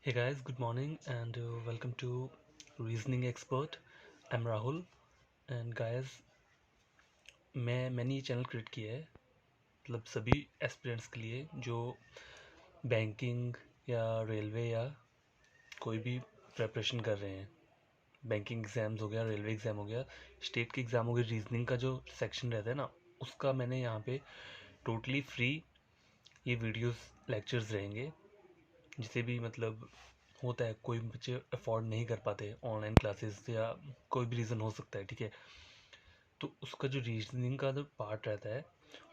Hey guys, good morning and welcome to Reasoning Expert. I'm Rahul and guys, मैंने ये channel create किया है मतलब सभी एस्पिरेंट्स के लिए जो बैंकिंग या रेलवे या कोई भी प्रिपरेशन कर रहे हैं। बैंकिंग एग्ज़ाम्स हो गया, रेलवे एग्ज़ाम हो गया, स्टेट के एग्ज़ाम हो गया, रीजनिंग का जो सेक्शन रहता है ना, उसका मैंने यहाँ पे टोटली फ्री ये वीडियोस लेक्चर्स रहेंगे। जिसे भी मतलब होता है, कोई बच्चे अफोर्ड नहीं कर पाते ऑनलाइन क्लासेस या कोई भी रीज़न हो सकता है, ठीक है। तो उसका जो रीजनिंग का जो पार्ट रहता है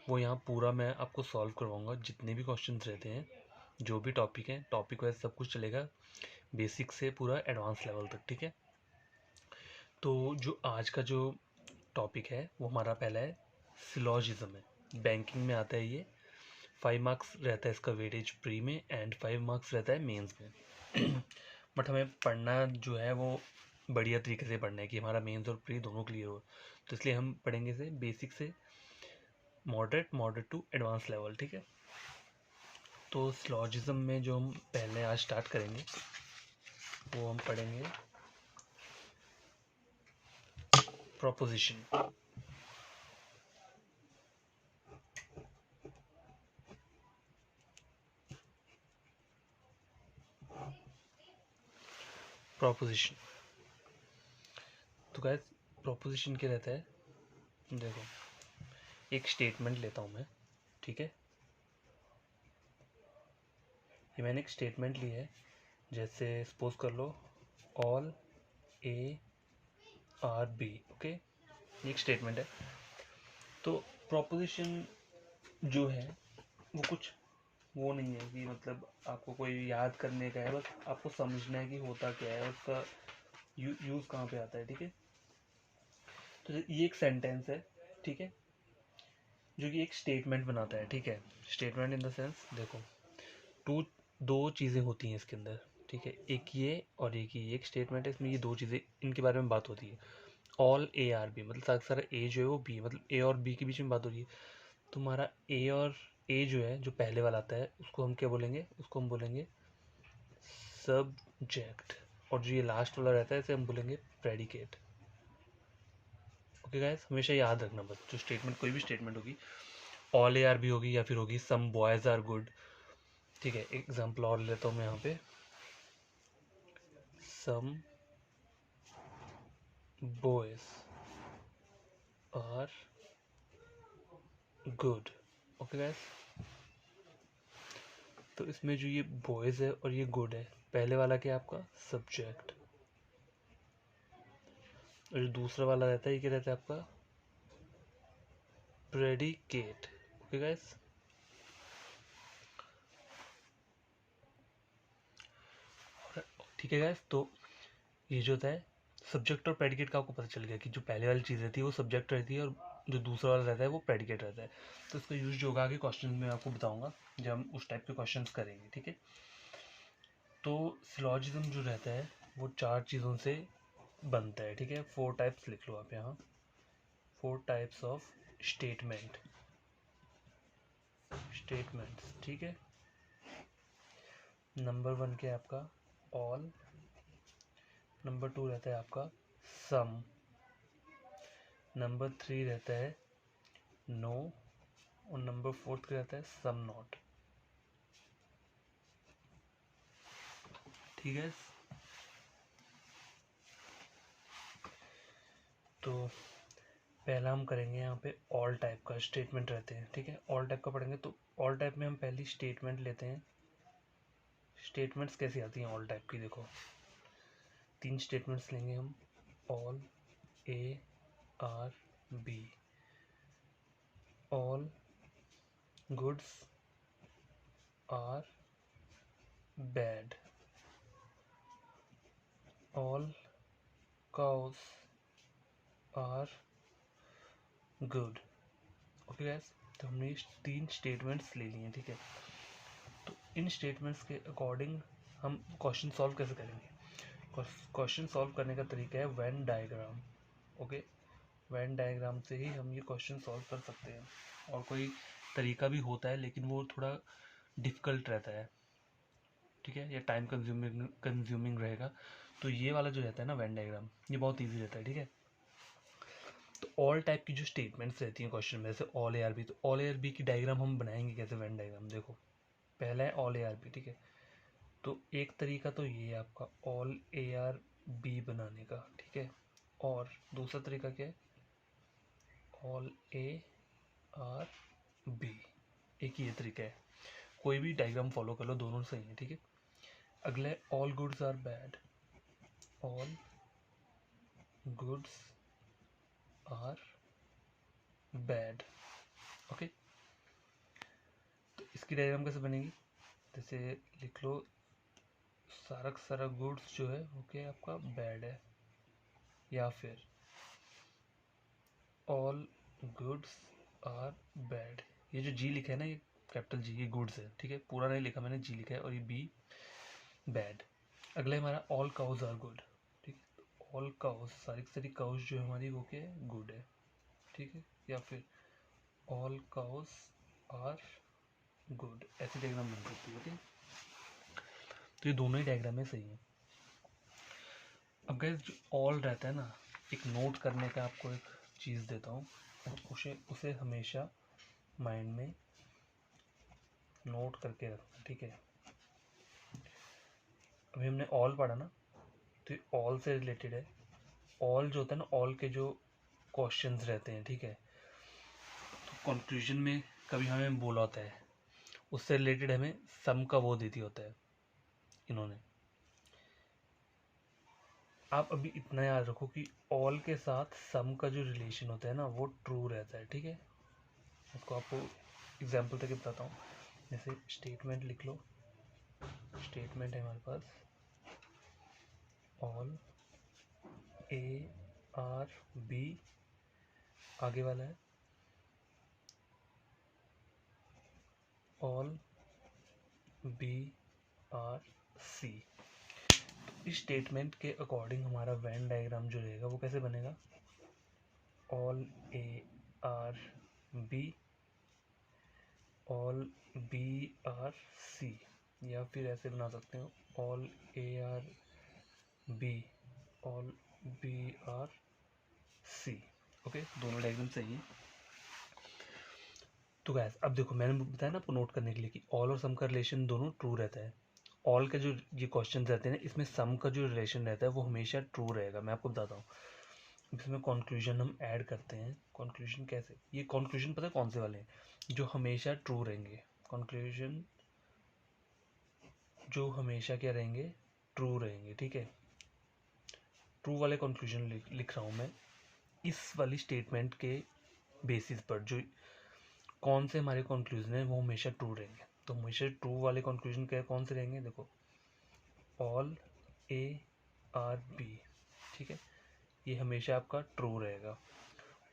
वो यहाँ पूरा मैं आपको सॉल्व करवाऊँगा। जितने भी क्वेश्चंस रहते हैं, जो भी टॉपिक हैं, टॉपिक वाइज सब कुछ चलेगा, बेसिक से पूरा एडवांस लेवल तक, ठीक है। तो जो आज का जो टॉपिक है वो हमारा पहला है सिलॉजिज्म है। बैंकिंग में आता है ये। 5 मार्क्स रहता है इसका वेटेज प्री में एंड 5 मार्क्स रहता है मेंस में। बट हमें पढ़ना जो है वो बढ़िया तरीके से पढ़ना है कि हमारा मेंस और प्री दोनों क्लियर हो। तो इसलिए हम पढ़ेंगे इसे बेसिक से moderate moderate to advance level, ठीक है। तो सिलॉजिज्म में जो हम पहले आज स्टार्ट करेंगे वो हम पढ़ेंगे प्रोपोजिशन। प्रोपोजिशन तो गाइस, प्रोपोजिशन क्या रहता है, देखो एक स्टेटमेंट लेता हूँ मैं, ठीक है। ये मैंने एक स्टेटमेंट ली है, जैसे सपोज कर लो all A are B, okay. ये एक स्टेटमेंट है। तो प्रोपोजिशन जो है वो कुछ वो नहीं है कि मतलब आपको कोई याद करने का है, बस आपको समझना है कि होता क्या है, उसका यूज़ कहाँ पे आता है, ठीक है। तो ये एक सेंटेंस है, ठीक है, जो कि एक स्टेटमेंट बनाता है, ठीक है। स्टेटमेंट इन द सेंस, देखो टू दो चीज़ें होती हैं इसके अंदर, ठीक है। एक ये और एक ये, एक स्टेटमेंट है, इसमें ये दो चीज़ें इनके बारे में बात होती है। ऑल ए आर बी मतलब सारा सारा ए जो है वो बी, मतलब ए और बी के बीच में बात हो रही है। तुम्हारा ए और ए जो है, जो पहले वाला आता है, उसको हम क्या बोलेंगे, उसको हम बोलेंगे सब्जेक्ट। और जो ये लास्ट वाला रहता है इसे हम बोलेंगे प्रेडिकेट। ओके गाइस, हमेशा याद रखना, बस जो स्टेटमेंट कोई भी स्टेटमेंट होगी, ऑल ए आर बी होगी या फिर होगी सम बॉयज आर गुड, ठीक है। एग्जाम्पल और लेता हूँ मैं यहाँ पे, some boys are good, okay guys. तो इसमें जो ये बॉयज है और ये गुड है, पहले वाला क्या है आपका सब्जेक्ट, और जो दूसरा वाला रहता है ये क्या रहता है आपका प्रेडिकेट, ओके गाइस। ठीक है गाइस, तो ये जो होता है सब्जेक्ट और प्रेडिकेट का आपको पता चल गया कि जो पहले वाली चीज़ रहती है वो सब्जेक्ट रहती है और जो दूसरा वाला रहता है वो प्रेडिकेट रहता है। तो इसका यूज जो होगा आगे क्वेश्चन में आपको बताऊंगा जब हम उस टाइप के क्वेश्चंस करेंगे, ठीक है। तो सिलॉजिज्म जो रहता है वो 4 चीज़ों से बनता है, ठीक है। 4 टाइप्स लिख लो आप यहाँ, 4 टाइप्स ऑफ स्टेटमेंट्स, ठीक है। नंबर 1 क्या है आपका ऑल, नंबर 2 रहता है आपका सम, नंबर 3 रहता है नो, और नंबर 4 क्या रहता है सम नॉट, ठीक है। तो पहला हम करेंगे यहाँ पे ऑल टाइप का स्टेटमेंट रहते हैं, ठीक है। ऑल टाइप का पढ़ेंगे तो ऑल टाइप में हम पहली स्टेटमेंट लेते हैं। स्टेटमेंट्स कैसी आती हैं ऑल टाइप की, देखो 3 स्टेटमेंट्स लेंगे हम। All A are B, all goods are bad, all cows are good, okay guys. तो हमने ये 3 स्टेटमेंट्स ले लिए हैं, ठीक है। तो इन स्टेटमेंट्स के अकॉर्डिंग हम क्वेश्चन सॉल्व कैसे करेंगे। क्वेश्चन सॉल्व करने का तरीका है Venn diagram, okay. Venn diagram से ही हम ये क्वेश्चन सॉल्व कर सकते हैं, और कोई तरीका भी होता है लेकिन वो थोड़ा डिफ़िकल्ट रहता है। ठीक है, या टाइम कंज्यूमिंग रहेगा। तो ये वाला जो रहता है ना वेन डायग्राम, ये बहुत ईजी रहता है। ठीक है, तो ऑल टाइप की जो स्टेटमेंट्स रहती हैं क्वेश्चन में, जैसे ऑल ए आर बी, तो ऑल ए आर बी की डायग्राम हम बनाएंगे कैसे वेन डायग्राम, देखो पहला है ऑल ए आर बी। ठीक है, तो एक तरीका तो ये है आपका ऑल ए आर बी बनाने का। ठीक है, और दूसरा तरीका क्या है, ऑल ए आर बी। एक ये तरीका है, कोई भी डायग्राम फॉलो कर लो, दोनों सही है। ठीक है, अगला है all goods are bad. All goods are bad. Okay, तो इसकी डायग्राम कैसे बनेगी, जैसे लिख लो सारा का सारा गुड्स जो है वो क्या आपका बैड है, या फिर ऑल गुड्स आर बैड। ये जो जी लिखा है ना, ये कैपिटल जी, ये गुड्स है। ठीक है, पूरा नहीं लिखा मैंने, जी लिखा है, और ये बी बैड। अगला है हमारा ऑल काउज आर गुड। ठीक है, ऑल काउज, सारी की सारी काउज जो है हमारी वो क्या है, गुड है। ठीक है, या फिर ऑल काउज आर गुड, ऐसी डायग्राम बन सकती है। ठीक है, तो ये दोनों ही डायग्राम है, सही है। अब गाइस जो ऑल रहता है ना, एक नोट करने का आपको एक चीज़ देता हूँ, और उसे हमेशा माइंड में नोट करके रखना। ठीक है, अभी हमने ऑल पढ़ा ना, तो ये ऑल से रिलेटेड है। ऑल जो होता है ना, ऑल के जो क्वेश्चंस रहते हैं, ठीक है, तो कंक्लूजन में कभी हमें बोला होता है, उससे रिलेटेड हमें सम का वो देती होता है इन्होंने। आप अभी इतना याद रखो कि ऑल के साथ सम का जो रिलेशन होता है ना, वो ट्रू रहता है। ठीक है, इसको आपको एग्जाम्पल तक बताता हूँ। जैसे स्टेटमेंट लिख लो, स्टेटमेंट है हमारे पास ऑल ए आर बी, आगे वाला है ऑल बी आर सी। इस स्टेटमेंट के अकॉर्डिंग हमारा वेन डायग्राम जो रहेगा वो कैसे बनेगा, all A are B, all B are C, या फिर ऐसे बना सकते हो all A are B, all B are C. Okay, दोनों डायग्राम सही है। तो गैस अब देखो, मैंने बताया ना आपको नोट करने के लिए कि ऑल और सम का रिलेशन दोनों ट्रू रहता है। ऑल के जो ये क्वेश्चन रहते हैं ना, इसमें सम का जो रिलेशन रहता है वो हमेशा ट्रू रहेगा। मैं आपको बताता हूँ, इसमें कंक्लूजन हम ऐड करते हैं। कंक्लूजन कैसे, ये कंक्लूजन पता है कौन से वाले हैं, जो हमेशा ट्रू रहेंगे। कंक्लूजन जो हमेशा क्या रहेंगे, ट्रू रहेंगे। ठीक है, ट्रू वाले कंक्लूजन लिख रहा हूँ मैं इस वाली स्टेटमेंट के बेसिस पर। जो कौन से हमारे कंक्लूजन है वो हमेशा ट्रू रहेंगे, तो हमेशा ट्रू वाले कंक्लूजन क्या कौन से रहेंगे, देखो ऑल ए आर बी। ठीक है, ये हमेशा आपका ट्रू रहेगा,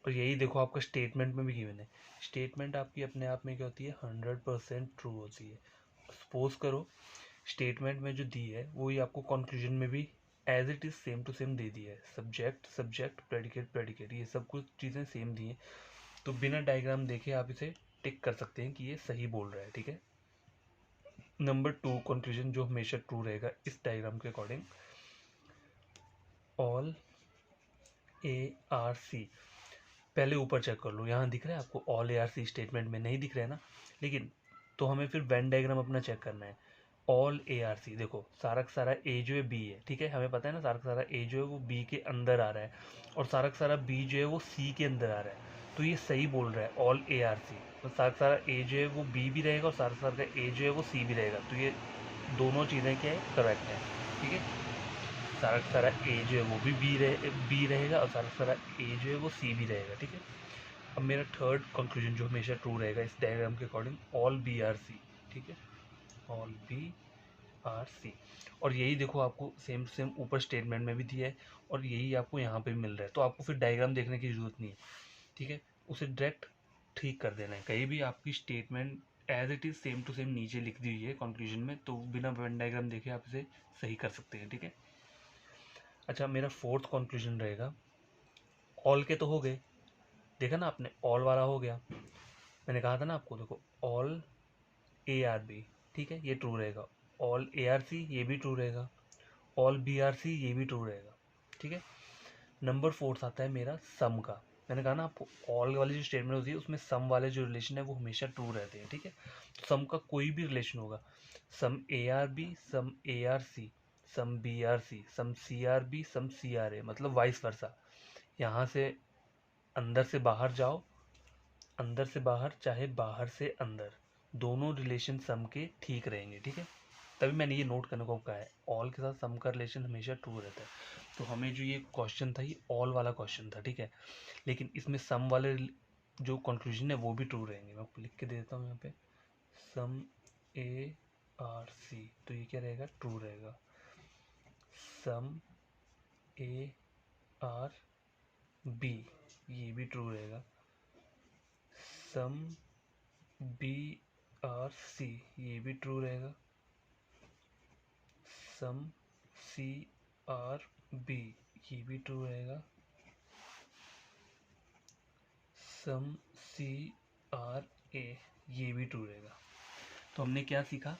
और यही देखो आपका स्टेटमेंट में भी गिवन है। स्टेटमेंट आपकी अपने आप में क्या होती है, 100% ट्रू होती है। सपोज करो स्टेटमेंट में जो दी है वही आपको कंक्लूजन में भी as it is same to same दे दी है। सब्जेक्ट सब्जेक्ट प्रेडिकेट प्रेडिकेट, ये सब कुछ चीज़ें सेम दी हैं, तो बिना डायग्राम देखे आप इसे टिक कर सकते हैं कि ये सही बोल रहा है। ठीक है, नंबर 2 कंक्लूजन जो हमेशा ट्रू रहेगा इस डायग्राम के according, all A are C. पहले ऊपर चेक कर लो, यहाँ दिख रहा है आपको all A are C, statement में नहीं दिख रहा है ना, लेकिन तो हमें फिर वेन डायग्राम अपना चेक करना है। ऑल ए आर सी, देखो सारा का सारा ए जो है बी है। ठीक है, हमें पता है ना सारा का सारा ए जो है वो बी के अंदर आ रहा है, और सारा का सारा बी जो है वो सी के अंदर आ रहा है, तो ये सही बोल रहा है ऑल ए आर सी। तो सारा का सारा ए जो है वो बी भी रहेगा, और सारा का सारा ए जो है वो सी भी रहेगा, तो ये दोनों चीज़ें क्या है, करेक्ट है। ठीक है, सारा का सारा ए जो है वो भी बी रहेगा, और सारा का सारा ए जो है वो सी भी रहेगा। ठीक है, अब मेरा थर्ड कंक्लूजन जो हमेशा ट्रू रहेगा इस डायग्राम के according, all B are C. ठीक है, ऑल बी आर सी, और यही देखो आपको सेम टू सेम ऊपर स्टेटमेंट में भी दिया है, और यही आपको यहाँ पे भी मिल रहा है, तो आपको फिर डायग्राम देखने की जरूरत नहीं है। ठीक है, उसे डायरेक्ट ठीक कर देना है। कहीं भी आपकी statement as it is same to same नीचे लिख दी हुई है कंक्लूजन में, तो बिना वेन डायग्राम देखे आप इसे सही कर सकते हैं। ठीक है, अच्छा मेरा फोर्थ कंक्लूजन रहेगा, ऑल के तो हो गए, देखा ना आपने ऑल वाला हो गया, मैंने कहा था ना आपको, देखो ऑल ए आर बी, ठीक है ये ट्रू रहेगा। ऑल ए आर सी ये भी ट्रू रहेगा, ऑल बी आर सी ये भी ट्रू रहेगा, ठीक है। नंबर 4 आता है मेरा सम का। मैंने कहा ना आपको ऑल वाली जो स्टेटमेंट होती है उसमें सम वाले जो रिलेशन है वो हमेशा ट्रू रहते हैं, ठीक है। तो सम का कोई भी रिलेशन होगा, some A are B, some A are C, some B are C, some C are B, some C are A, मतलब वाइस वर्सा। यहाँ से अंदर से बाहर जाओ, अंदर से बाहर चाहे बाहर से अंदर, दोनों रिलेशन सम के ठीक रहेंगे, ठीक है। तभी मैंने ये नोट करने को कहा है, ऑल के साथ सम का रिलेशन हमेशा ट्रू रहता है। तो हमें जो ये क्वेश्चन था ये ऑल वाला क्वेश्चन था, ठीक है। लेकिन इसमें सम वाले जो कंक्लूजन है वो भी ट्रू रहेंगे। मैं आपको लिख के देता हूँ यहाँ पे, सम ए आर सी, तो ये क्या रहेगा, ट्रू रहेगा। सम ए आर बी ये भी ट्रू रहेगा। सम बी आर सी ये भी ट्रू रहेगा। सम सी आर बी ये भी ट्रू रहेगा। सम सी आर ए ये भी ट्रू रहेगा। तो हमने क्या सीखा,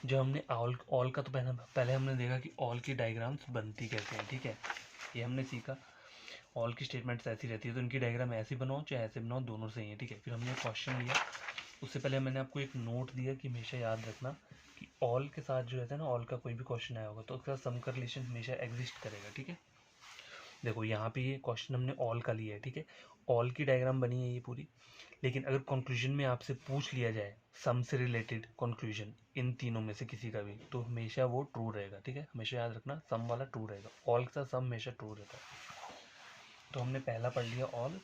जो हमने ऑल का तो पहले हमने देखा कि ऑल की डायग्राम्स बनती कैसे हैं, ठीक है। ये हमने सीखा ऑल की स्टेटमेंट्स ऐसी रहती है तो इनकी डायग्राम ऐसी बनाओ चाहे ऐसे बनाओ, दोनों सही है, ठीक है। फिर हमने क्वेश्चन लिया, उससे पहले मैंने आपको एक नोट दिया कि हमेशा याद रखना कि ऑल के साथ जो रहता है ना, ऑल का कोई भी क्वेश्चन आया होगा तो उसका सम का रिलेशन हमेशा एग्जिस्ट करेगा, ठीक है। देखो यहाँ पे ये क्वेश्चन हमने ऑल का लिया है, ठीक है। ऑल की डायग्राम बनी है ये पूरी, लेकिन अगर कंक्लूजन में आपसे पूछ लिया जाए सम से रिलेटेड कंक्लूजन इन तीनों में से किसी का भी, तो हमेशा वो ट्रू रहेगा, ठीक है। हमेशा याद रखना सम वाला ट्रू रहेगा, ऑल के साथ सम हमेशा ट्रू रहता है। तो हमने पहला पढ़ लिया ऑल,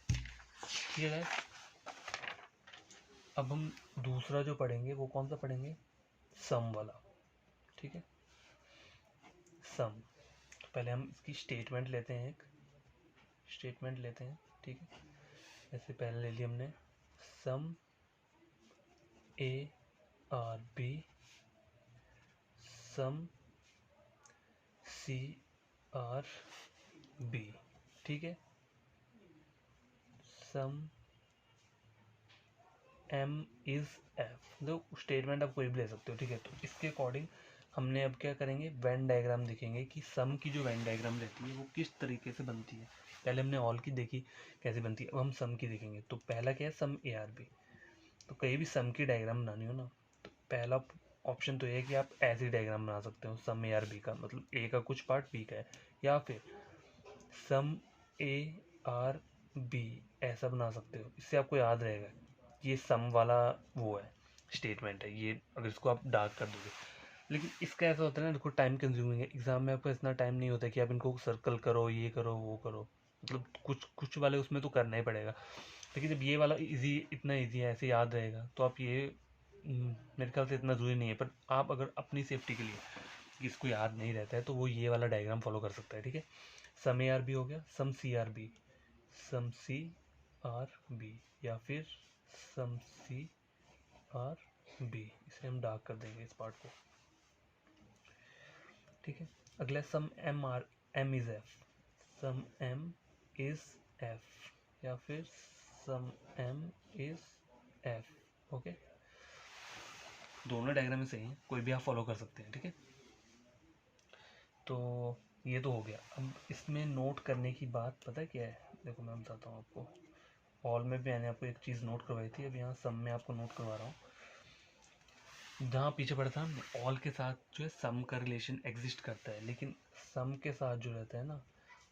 ठीक है। अब हम दूसरा जो पढ़ेंगे वो कौन सा पढ़ेंगे, सम वाला, ठीक है। सम, तो पहले हम इसकी स्टेटमेंट लेते हैं, एक स्टेटमेंट लेते हैं, ठीक है। जैसे पहले ले लिया हमने some A are B, some C are B, ठीक है। सम एम इज एफ, जो स्टेटमेंट आप कोई भी ले सकते हो, ठीक है। तो इसके अकॉर्डिंग हमने अब क्या करेंगे, वेन डायग्राम देखेंगे कि सम की जो वेन डायग्राम रहती है वो किस तरीके से बनती है। पहले हमने ऑल की देखी कैसे बनती है, अब हम सम की देखेंगे। तो पहला क्या है, सम ए आर बी। तो कहीं भी सम की डायग्राम बनानी हो ना, तो पहला ऑप्शन तो ये है कि आप ऐसी डायग्राम बना सकते हो, सम ए आर बी का मतलब ए का कुछ पार्ट बी का है, या फिर सम ए आर बी ऐसा बना सकते हो। इससे आपको याद रहेगा ये सम वाला वो है, स्टेटमेंट है ये, अगर इसको आप डार्क कर दोगे। लेकिन इसका ऐसा होता है ना, देखो टाइम कंज्यूमिंग है, एग्जाम में आपको इतना टाइम नहीं होता कि आप इनको सर्कल करो, ये करो वो करो, मतलब कुछ कुछ वाले उसमें तो करना ही पड़ेगा। लेकिन जब ये वाला इजी, इतना इजी है, ऐसे याद रहेगा, तो आप ये मेरे ख्याल से इतना ज़रूरी नहीं है। पर आप अगर अपनी सेफ्टी के लिए कि इसको याद नहीं रहता है तो वो ये वाला डायग्राम फॉलो कर सकता है, ठीक है। सम ए आर बी हो गया, some C are B, some C are B, या फिर सम सी आर बी, इसे हम डार्क कर देंगे इस पार्ट को, ठीक है। अगला some M are M is F, some M is F, या फिर some M is F, okay. दोनों डायग्राम में सही है, कोई भी आप फॉलो कर सकते हैं, ठीक है। तो ये तो हो गया। अब इसमें नोट करने की बात पता है क्या है, देखो मैं बताता हूँ आपको। ऑल में भी मैंने आपको एक चीज़ नोट करवाई थी, अब यहाँ सम में आपको नोट करवा रहा हूँ। जहाँ पीछे पढ़ा था हमने, ऑल के साथ जो है सम का रिलेशन एग्जिस्ट करता है, लेकिन सम के साथ जो रहता है ना,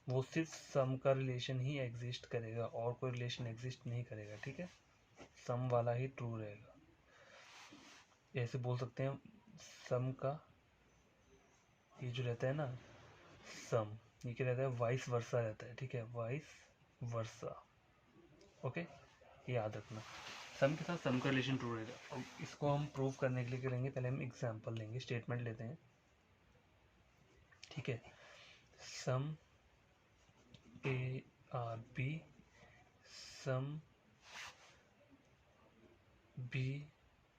वो सिर्फ सम का रिलेशन ही एग्जिस्ट करेगा और कोई रिलेशन एग्जिस्ट नहीं करेगा, ठीक है। सम वाला ही ट्रू रहेगा। ऐसे बोल सकते हैं सम का ये जो रहता है ना, सम ये क्या रहता है, वाइस वर्सा रहता है, ठीक है, वाइस वर्सा, ओके। ये याद रखना, सम के साथ सम का रिलेशन ट्रू रहेगा। अब इसको हम प्रूव करने के लिए करेंगे, पहले हम एग्जांपल लेंगे, स्टेटमेंट लेते हैं, ठीक है। Some A are B, some B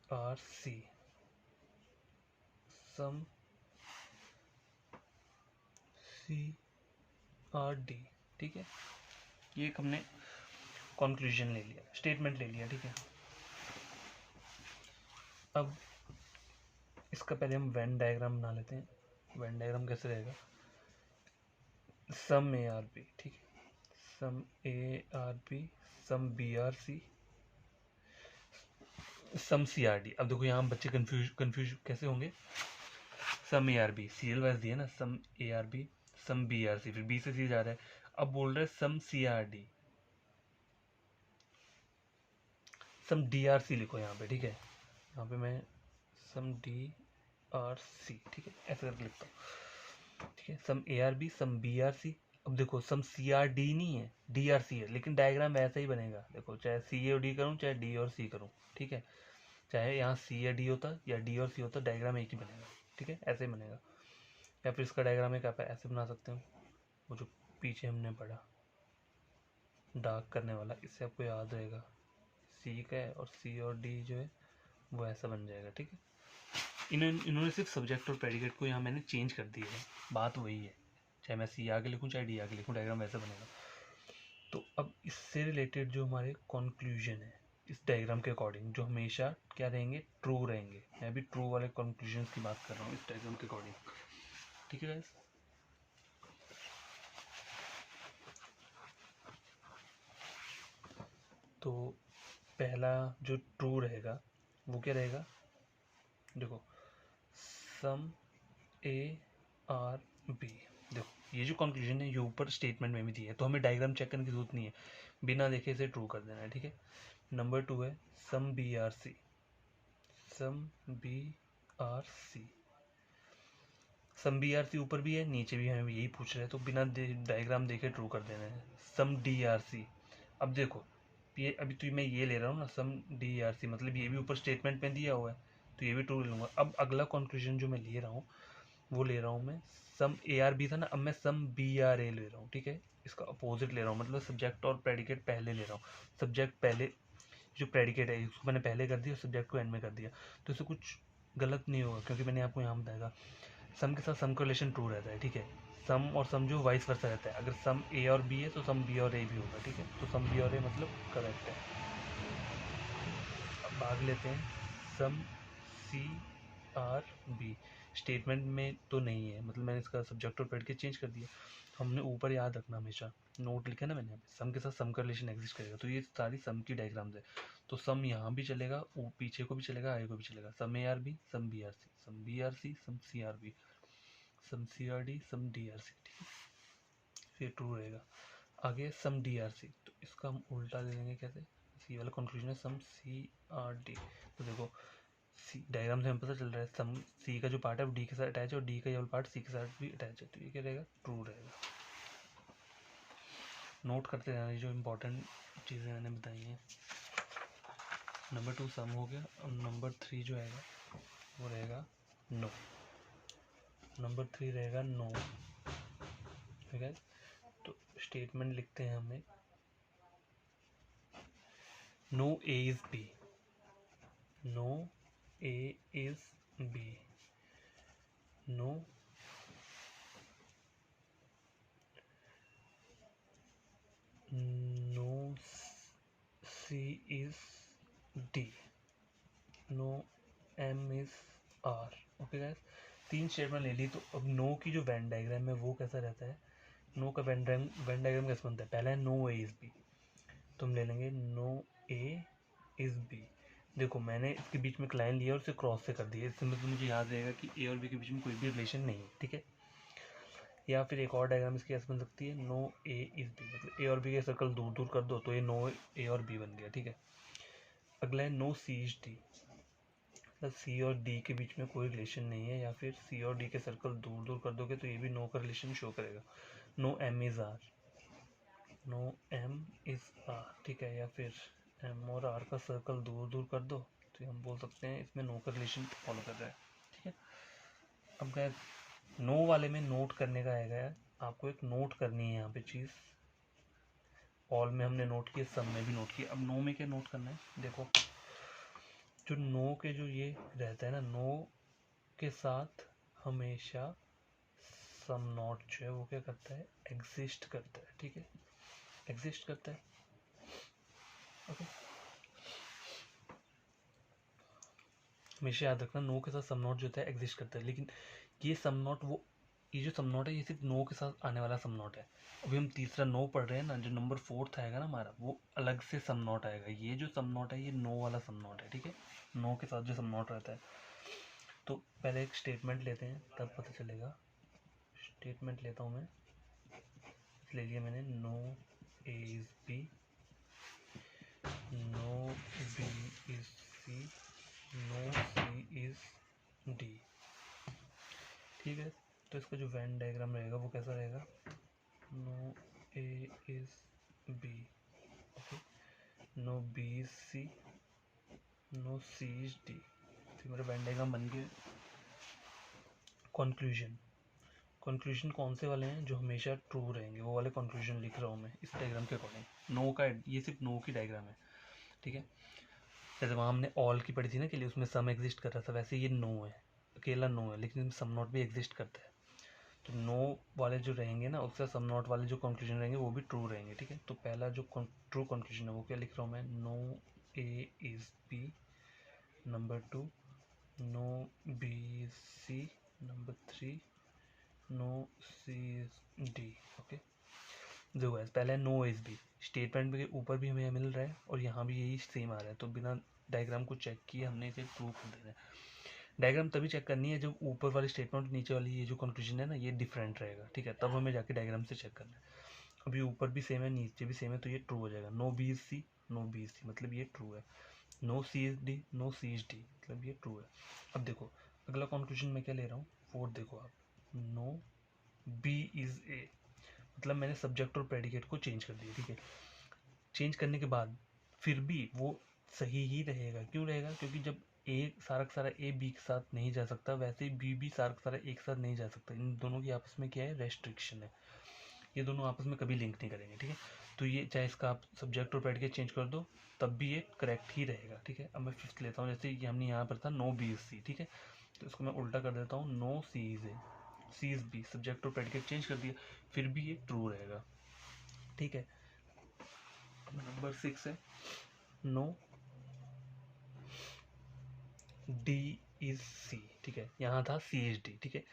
are C, some C are D, ठीक है। ये एक हमने कंक्लूजन ले लिया, स्टेटमेंट ले लिया, ठीक है। अब इसका पहले हम वेन डायग्राम बना लेते हैं। वेन डायग्राम कैसे रहेगा, सम ए आर बी, ठीक है, some A are B, some B are C, some C are D. अब देखो यहाँ बच्चे कंफ्यूज कैसे होंगे, some A are B C L wise दिया ना, some A are B some B are C, फिर बी से सी जा रहा है, अब बोल रहे हैं some C are D, some D are सी लिखो यहाँ पे, ठीक है, यहाँ पे मैं सम डी आर सी, ठीक है, ऐसे करके लिखता हूँ, ठीक है, some A are B some B are C. अब देखो सम सी आर डी नहीं है, डी आर सी है, लेकिन डायग्राम ऐसा ही बनेगा, देखो चाहे सी और डी करूँ चाहे डी और सी करूँ, ठीक है, चाहे यहाँ सी या डी होता या डी और सी होता, डायग्राम एक ही बनेगा, ठीक है, ऐसे ही बनेगा। या फिर इसका डायग्राम एक आप ऐसे बना सकते हो, वो जो पीछे हमने पढ़ा डार्क करने वाला, इससे आपको याद रहेगा, सी का है और सी और डी जो है वो ऐसा बन जाएगा, ठीक है। इन्होंने सिर्फ सब्जेक्ट और प्रेडिकेट को यहाँ मैंने चेंज कर दिया है, बात वही है, चाहे मैं सी आगे लिखूँ चाहे डी आगे लिखूँ, डायग्राम वैसा बनेगा। तो अब इससे रिलेटेड जो हमारे कंक्लूजन है इस डायग्राम के अकॉर्डिंग, जो हमेशा क्या रहेंगे, ट्रू रहेंगे। मैं अभी ट्रू वाले कंक्लूजन की बात कर रहा हूँ इस डायग्राम के अकॉर्डिंग, ठीक है गाइस। तो पहला जो ट्रू रहेगा वो क्या रहेगा, देखो सम ए आर बी, देखो ये जो कंक्लूजन है ये ऊपर स्टेटमेंट में भी दी है, तो हमें डायग्राम चेक करने की जरूरत नहीं है, बिना देखे इसे ट्रू कर देना है, ठीक है। नंबर 2 है some B are C, some B are C, some B are C ऊपर भी है नीचे भी, हमें यही पूछ रहे हैं, तो बिना डायग्राम देखे ट्रू कर देना है। सम डी आर सी, अब देखो ये अभी तो मैं ये ले रहा हूँ ना, सम डी आर सी, मतलब ये भी ऊपर स्टेटमेंट में दिया हुआ है, तो ये भी ट्रू ले लूँगा। अब अगला कंक्लूजन जो मैं ले रहा हूँ वो ले रहा हूँ मैं, सम ए आर बी था ना, अब मैं सम बी आर ए ले रहा हूँ, ठीक है, इसका अपोजिट ले रहा हूँ, मतलब सब्जेक्ट और प्रेडिकेट पहले ले रहा हूँ, सब्जेक्ट पहले, जो प्रेडिकेट है उसको मैंने पहले कर दिया, सब्जेक्ट को एंड में कर दिया, तो इससे कुछ गलत नहीं होगा, क्योंकि मैंने आपको यहाँ बताया सम के साथ सम का रिलेशन ट्रू रहता है, ठीक है, सम और सम जो वाइस वर्सा रहता है, अगर सम ए और बी है तो सम बी और ए भी होगा, ठीक है, तो सम बी और ए मतलब करेक्ट है। अब भाग लेते हैं, some C are B statement में तो नहीं है, मतलब मैंने इसका सब्जेक्ट और प्रेडिकेट चेंज कर दिया, हमने ऊपर याद रखना हमेशा, नोट लिखा ना मैंने, सम के साथ सम का रिलेशन एग्जिस्ट करेगा, तो ये सारी सम की डायग्राम्स है, तो सम यहाँ भी चलेगा, पीछे को भी चलेगा, आगे को भी चलेगा, some A are B some B are C, some B are C some C are B, some C are D some D are C, ठीक है, फिर ट्रू रहेगा। आगे सम डी आर सी, तो इसका हम उल्टा ले लेंगे, कैसे, सी वाला कंक्लूजन है सम सी आर डी, तो देखो सी डायग्राम से हमें पता चल रहा है सम सी का जो पार्ट है वो डी के साथ अटैच है और डी का ये वाला पार्ट सी के साथ भी अटैच है, तो ये क्या रहेगा, ट्रू रहेगा। नोट करते जाना जो इंपॉर्टेंट चीज़ें मैंने बताई हैं। नंबर 2 सम हो गया, और नंबर 3 जो आएगा वो रहेगा नो, नंबर 3 रहेगा नो, ठीक है। तो स्टेटमेंट लिखते हैं हमें, no A is B, no A is B, no no C is D, no M is R, okay guys, 3 statement ले ली। तो अब नो की जो वेन डायग्राम है वो कैसा रहता है, नो का वेन डायग्राम कैसे बनता है, पहला है नो ए इज बी, तो हम ले लेंगे नो ए इज बी, देखो मैंने इसके बीच में एक लाइन लिया और उसे क्रॉस से कर दिया, इससे मतलब मुझे याद रहेगा कि ए और बी के बीच में कोई भी रिलेशन नहीं है, ठीक है। या फिर एक और डायग्राम इसकी ऐसे बन सकती है, नो ए इज बी, मतलब ए और बी के सर्कल दूर दूर कर दो तो ये नो ए और बी बन गया, ठीक है। अगला है नो सी इज डी, मतलब सी और डी के बीच में कोई रिलेशन नहीं है, या फिर सी और डी के सर्कल दूर दूर कर दोगे तो ये भी नो का रिलेशन शो करेगा। No M is R, no M is R, ठीक है, या फिर एम और आर का सर्कल दूर दूर कर दो तो हम बोल सकते हैं इसमें नो का रिलेशन फॉलो कर रहा है, ठीक है। अब क्या नो वाले में नोट करने का आएगा, आपको एक नोट करनी है यहाँ पे चीज़, ऑल में हमने नोट किया, सब में भी नोट किया, अब नो में क्या नोट करना है, देखो जो नो के जो ये रहता है ना, नो के साथ हमेशा सम नॉट जो है वो क्या करता है, एग्जिस्ट करता है, ठीक है, एग्जिस्ट करता है, ओके। हमेशा याद रखना नो के साथ सम नॉट जो होता है एग्जिस्ट करता है, लेकिन ये सम नॉट वो ये जो सम नॉट है ये सिर्फ नो के साथ आने वाला सम नॉट है। अभी हम तीसरा नो पढ़ रहे हैं ना, जो नंबर 4 आएगा ना हमारा, वो अलग से सम नॉट आएगा। ये जो सम नॉट है ये नो वाला सम नॉट है, ठीक है, नो के साथ जो सम नॉट रहता है। तो पहले एक स्टेटमेंट लेते हैं तब पता चलेगा। स्टेटमेंट लेता हूँ मैं, ले लिया मैंने, no A is B, no B is C, no C is D. ठीक है, तो इसका जो वेन डायग्राम रहेगा वो कैसा रहेगा, no A is B, okay, no B is C, no C is D. तो मेरा वेन डायग्राम बन गया। कंक्लूजन, कंक्लूजन कौन से वाले हैं जो हमेशा ट्रू रहेंगे, वो वाले कंक्लूजन लिख रहा हूँ मैं इस डायग्राम के अकॉर्डिंग। नो का ये सिर्फ नो की डायग्राम है, ठीक है। जैसे वहाँ हमने ऑल की पढ़ी थी ना, के लिए उसमें सम एग्जिस्ट कर रहा था, वैसे ये नो है, अकेला नो है, लेकिन सम नॉट भी एग्जिस्ट करता है। तो नो वाले जो रहेंगे ना, उससे सम नॉट वाले जो कंक्लूजन रहेंगे वो भी ट्रू रहेंगे, ठीक है। तो पहला जो ट्रू कंक्लूजन है वो क्या लिख रहा हूँ मैं, no A is B, number 2 no B is C, number 3 no C is D, okay. जो है पहले नो इज बी, स्टेटमेंट के ऊपर भी हमें मिल रहा है और यहाँ भी यही सेम आ रहा है, तो बिना डायग्राम को चेक किए हमने इसे ट्रू कर देना है। डायग्राम तभी चेक करनी है जब ऊपर वाली स्टेटमेंट और नीचे वाली ये जो कंक्लूजन है ना ये डिफरेंट रहेगा, ठीक है, तब हमें जाके डायग्राम से चेक करना है। अभी ऊपर भी सेम है नीचे भी सेम है, तो ये ट्रू हो जाएगा। No B is C, no B is C मतलब ये ट्रू है। No C is D, no C is D मतलब ये ट्रू है। अब देखो अगला कंक्लूजन मैं क्या ले रहा हूँ, फोर्थ देखो आप, नो बी इज ए, मतलब मैंने सब्जेक्ट और प्रेडिकेट को चेंज कर दिया, ठीक है। चेंज करने के बाद फिर भी वो सही ही रहेगा, क्यों रहेगा, क्योंकि जब ए सारा का सारा ए बी के साथ नहीं जा सकता, वैसे ही बी भी सारा का सारा एक साथ नहीं जा सकता। इन दोनों की आपस में क्या है, रेस्ट्रिक्शन है, ये दोनों आपस में कभी लिंक नहीं करेंगे, ठीक है। तो ये चाहे इसका आप सब्जेक्ट और प्रेडिकेट चेंज कर दो तब भी ये करेक्ट ही रहेगा, ठीक है। अब मैं फिफ्थ लेता हूँ, जैसे कि हमने यहाँ पर था नो बी इज सी, ठीक है, तो इसको मैं उल्टा कर देता हूँ, no C is A, C is B, subject और प्रेडिकेट चेंज कर दिया, फिर भी ये ट्रू रहेगा, ठीक है। नंबर 6 है, नो डी इज सी, ठीक है, यहाँ था सी इज डी, ठीक है,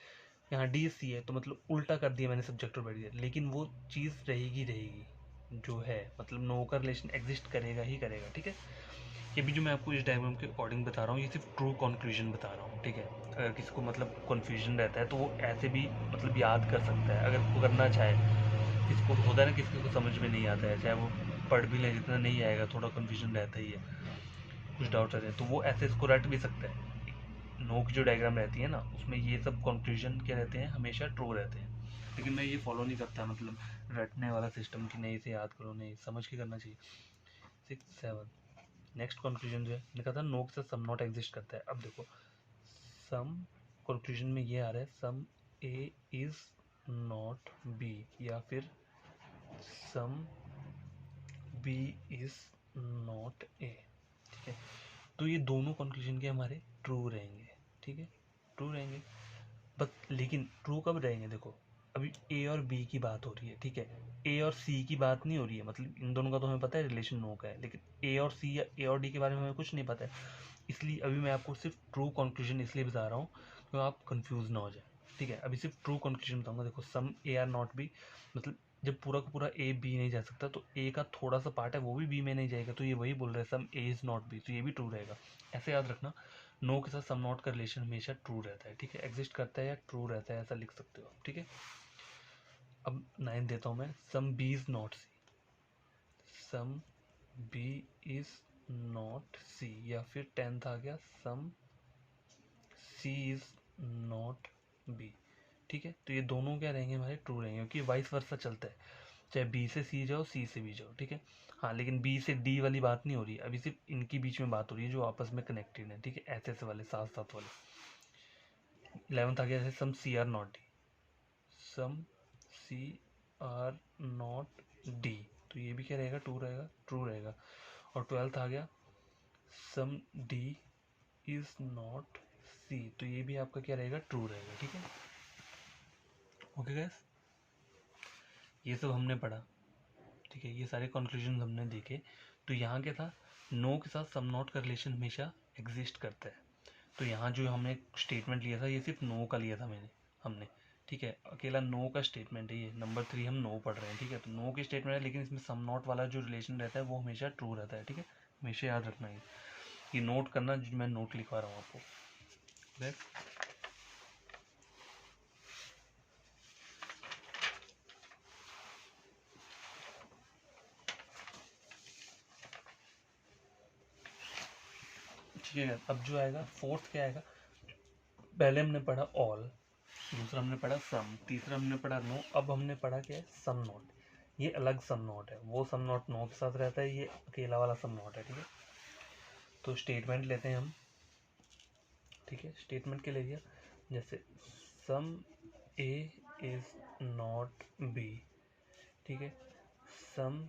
यहाँ डी इज सी है, तो मतलब उल्टा कर दिया मैंने सब्जेक्ट और प्रेडिकेट, लेकिन वो चीज़ रहेगी जो है, मतलब नो का रिलेशन एग्जिस्ट करेगा ही करेगा, ठीक है। ये भी जो मैं आपको इस डायग्राम के अकॉर्डिंग बता रहा हूँ ये सिर्फ ट्रू कंक्लूजन बता रहा हूँ, ठीक है। अगर किसी को मतलब कन्फ्यूजन रहता है तो वो ऐसे भी मतलब याद कर सकता है, अगर वो करना चाहे। किसी को होता है ना, किसी को समझ में नहीं आता है, चाहे वो पढ़ भी ले, जितना नहीं आएगा थोड़ा कन्फ्यूजन रहता ही है, कुछ डाउट रहते हैं, तो वो ऐसे इसको रट भी सकता है। नो की जो डायग्राम रहती है ना उसमें ये सब कंक्लूजन क्या रहते हैं, हमेशा ट्रू रहते हैं, लेकिन मैं ये फॉलो नहीं करता, मतलब रटने वाला सिस्टम कि नहीं इसे याद करो, नहीं समझ के करना चाहिए। 6 7 नेक्स्ट कंक्लूजन जो है लिखा था, नो के साथ सम नॉट एग्जिस्ट करता है। अब देखो सम कंक्लूजन में ये आ रहा है, some A is not B, या फिर some B is not A, ठीक है। तो ये दोनों कंक्लूजन के हमारे ट्रू रहेंगे, ठीक है, ट्रू रहेंगे। बट लेकिन ट्रू कब रहेंगे, देखो अभी ए और बी की बात हो रही है, ठीक है, ए और सी की बात नहीं हो रही है, मतलब इन दोनों का तो हमें पता है रिलेशन नो का है, लेकिन ए और सी या ए और डी के बारे में हमें कुछ नहीं पता है, इसलिए अभी मैं आपको सिर्फ ट्रू कंक्लूजन इसलिए बता रहा हूँ कि आप कंफ्यूज ना हो जाए, ठीक है। अभी सिर्फ ट्रू कंक्लूजन बताऊंगा। देखो some A are not be, मतलब जब पूरा का पूरा ए बी नहीं जा सकता तो ए का थोड़ा सा पार्ट है वो भी बी में नहीं जाएगा, तो ये वही बोल रहे हैं सम ए इज नॉट बी, तो ये भी ट्रू रहेगा। ऐसे याद रखना, नो के साथ सम नॉट का रिलेशन हमेशा ट्रू रहता है, ठीक है, एग्जिस्ट करता है या ट्रू रहता है ऐसा लिख सकते हो आप, ठीक है। अब 9 देता हूँ मैं, some B is not C, some B is not C, या फिर 10th आ गया, some C is not B, ठीक है। तो ये दोनों क्या रहेंगे, हमारे ट्रू रहेंगे, क्योंकि वाइस वर्सा चलता है, चाहे बी से सी जाओ सी से भी जाओ, ठीक है। हाँ लेकिन बी से डी वाली बात नहीं हो रही है, अभी सिर्फ इनके बीच में बात हो रही है जो आपस में कनेक्टेड है, ठीक है, ऐसे ऐसे वाले साथ साथ वाले। 11th आ गया है, some C are not D, some C are not D, तो ये भी क्या रहेगा, ट्रू रहेगा। और 12th आ गया, सम डी इज नॉट सी, तो ये भी आपका क्या रहेगा, ट्रू रहेगा, ठीक है। ओके गाइस, ये सब हमने पढ़ा, ठीक है, ये सारे कंक्लूजन हमने देखे। तो यहाँ क्या था, नो के साथ सम नॉट का रिलेशन हमेशा एग्जिस्ट करता है, तो यहाँ जो हमने स्टेटमेंट लिया था ये सिर्फ नो का लिया था हमने, ठीक है, अकेला नो का स्टेटमेंट है ये, नंबर 3 हम नो पढ़ रहे हैं, ठीक है। तो नो की स्टेटमेंट है, लेकिन इसमें सम नॉट वाला जो रिलेशन रहता है वो हमेशा ट्रू रहता है, ठीक है, हमेशा याद रखना ये नोट करना, जो मैं नोट लिखवा रहा हूँ आपको, राइट। ठीक है, अब जो आएगा फोर्थ क्या आएगा, पहले हमने पढ़ा ऑल, दूसरा हमने पढ़ा सम, तीसरा हमने पढ़ा नो, अब हमने पढ़ा क्या है, सम नॉट। ये अलग सम नॉट है, वो सम नॉट नो के साथ रहता है, ये अकेला वाला सम नॉट है, ठीक है। तो स्टेटमेंट लेते हैं हम, ठीक है, स्टेटमेंट के ले लिया, जैसे सम ए इज नॉट बी, ठीक है, some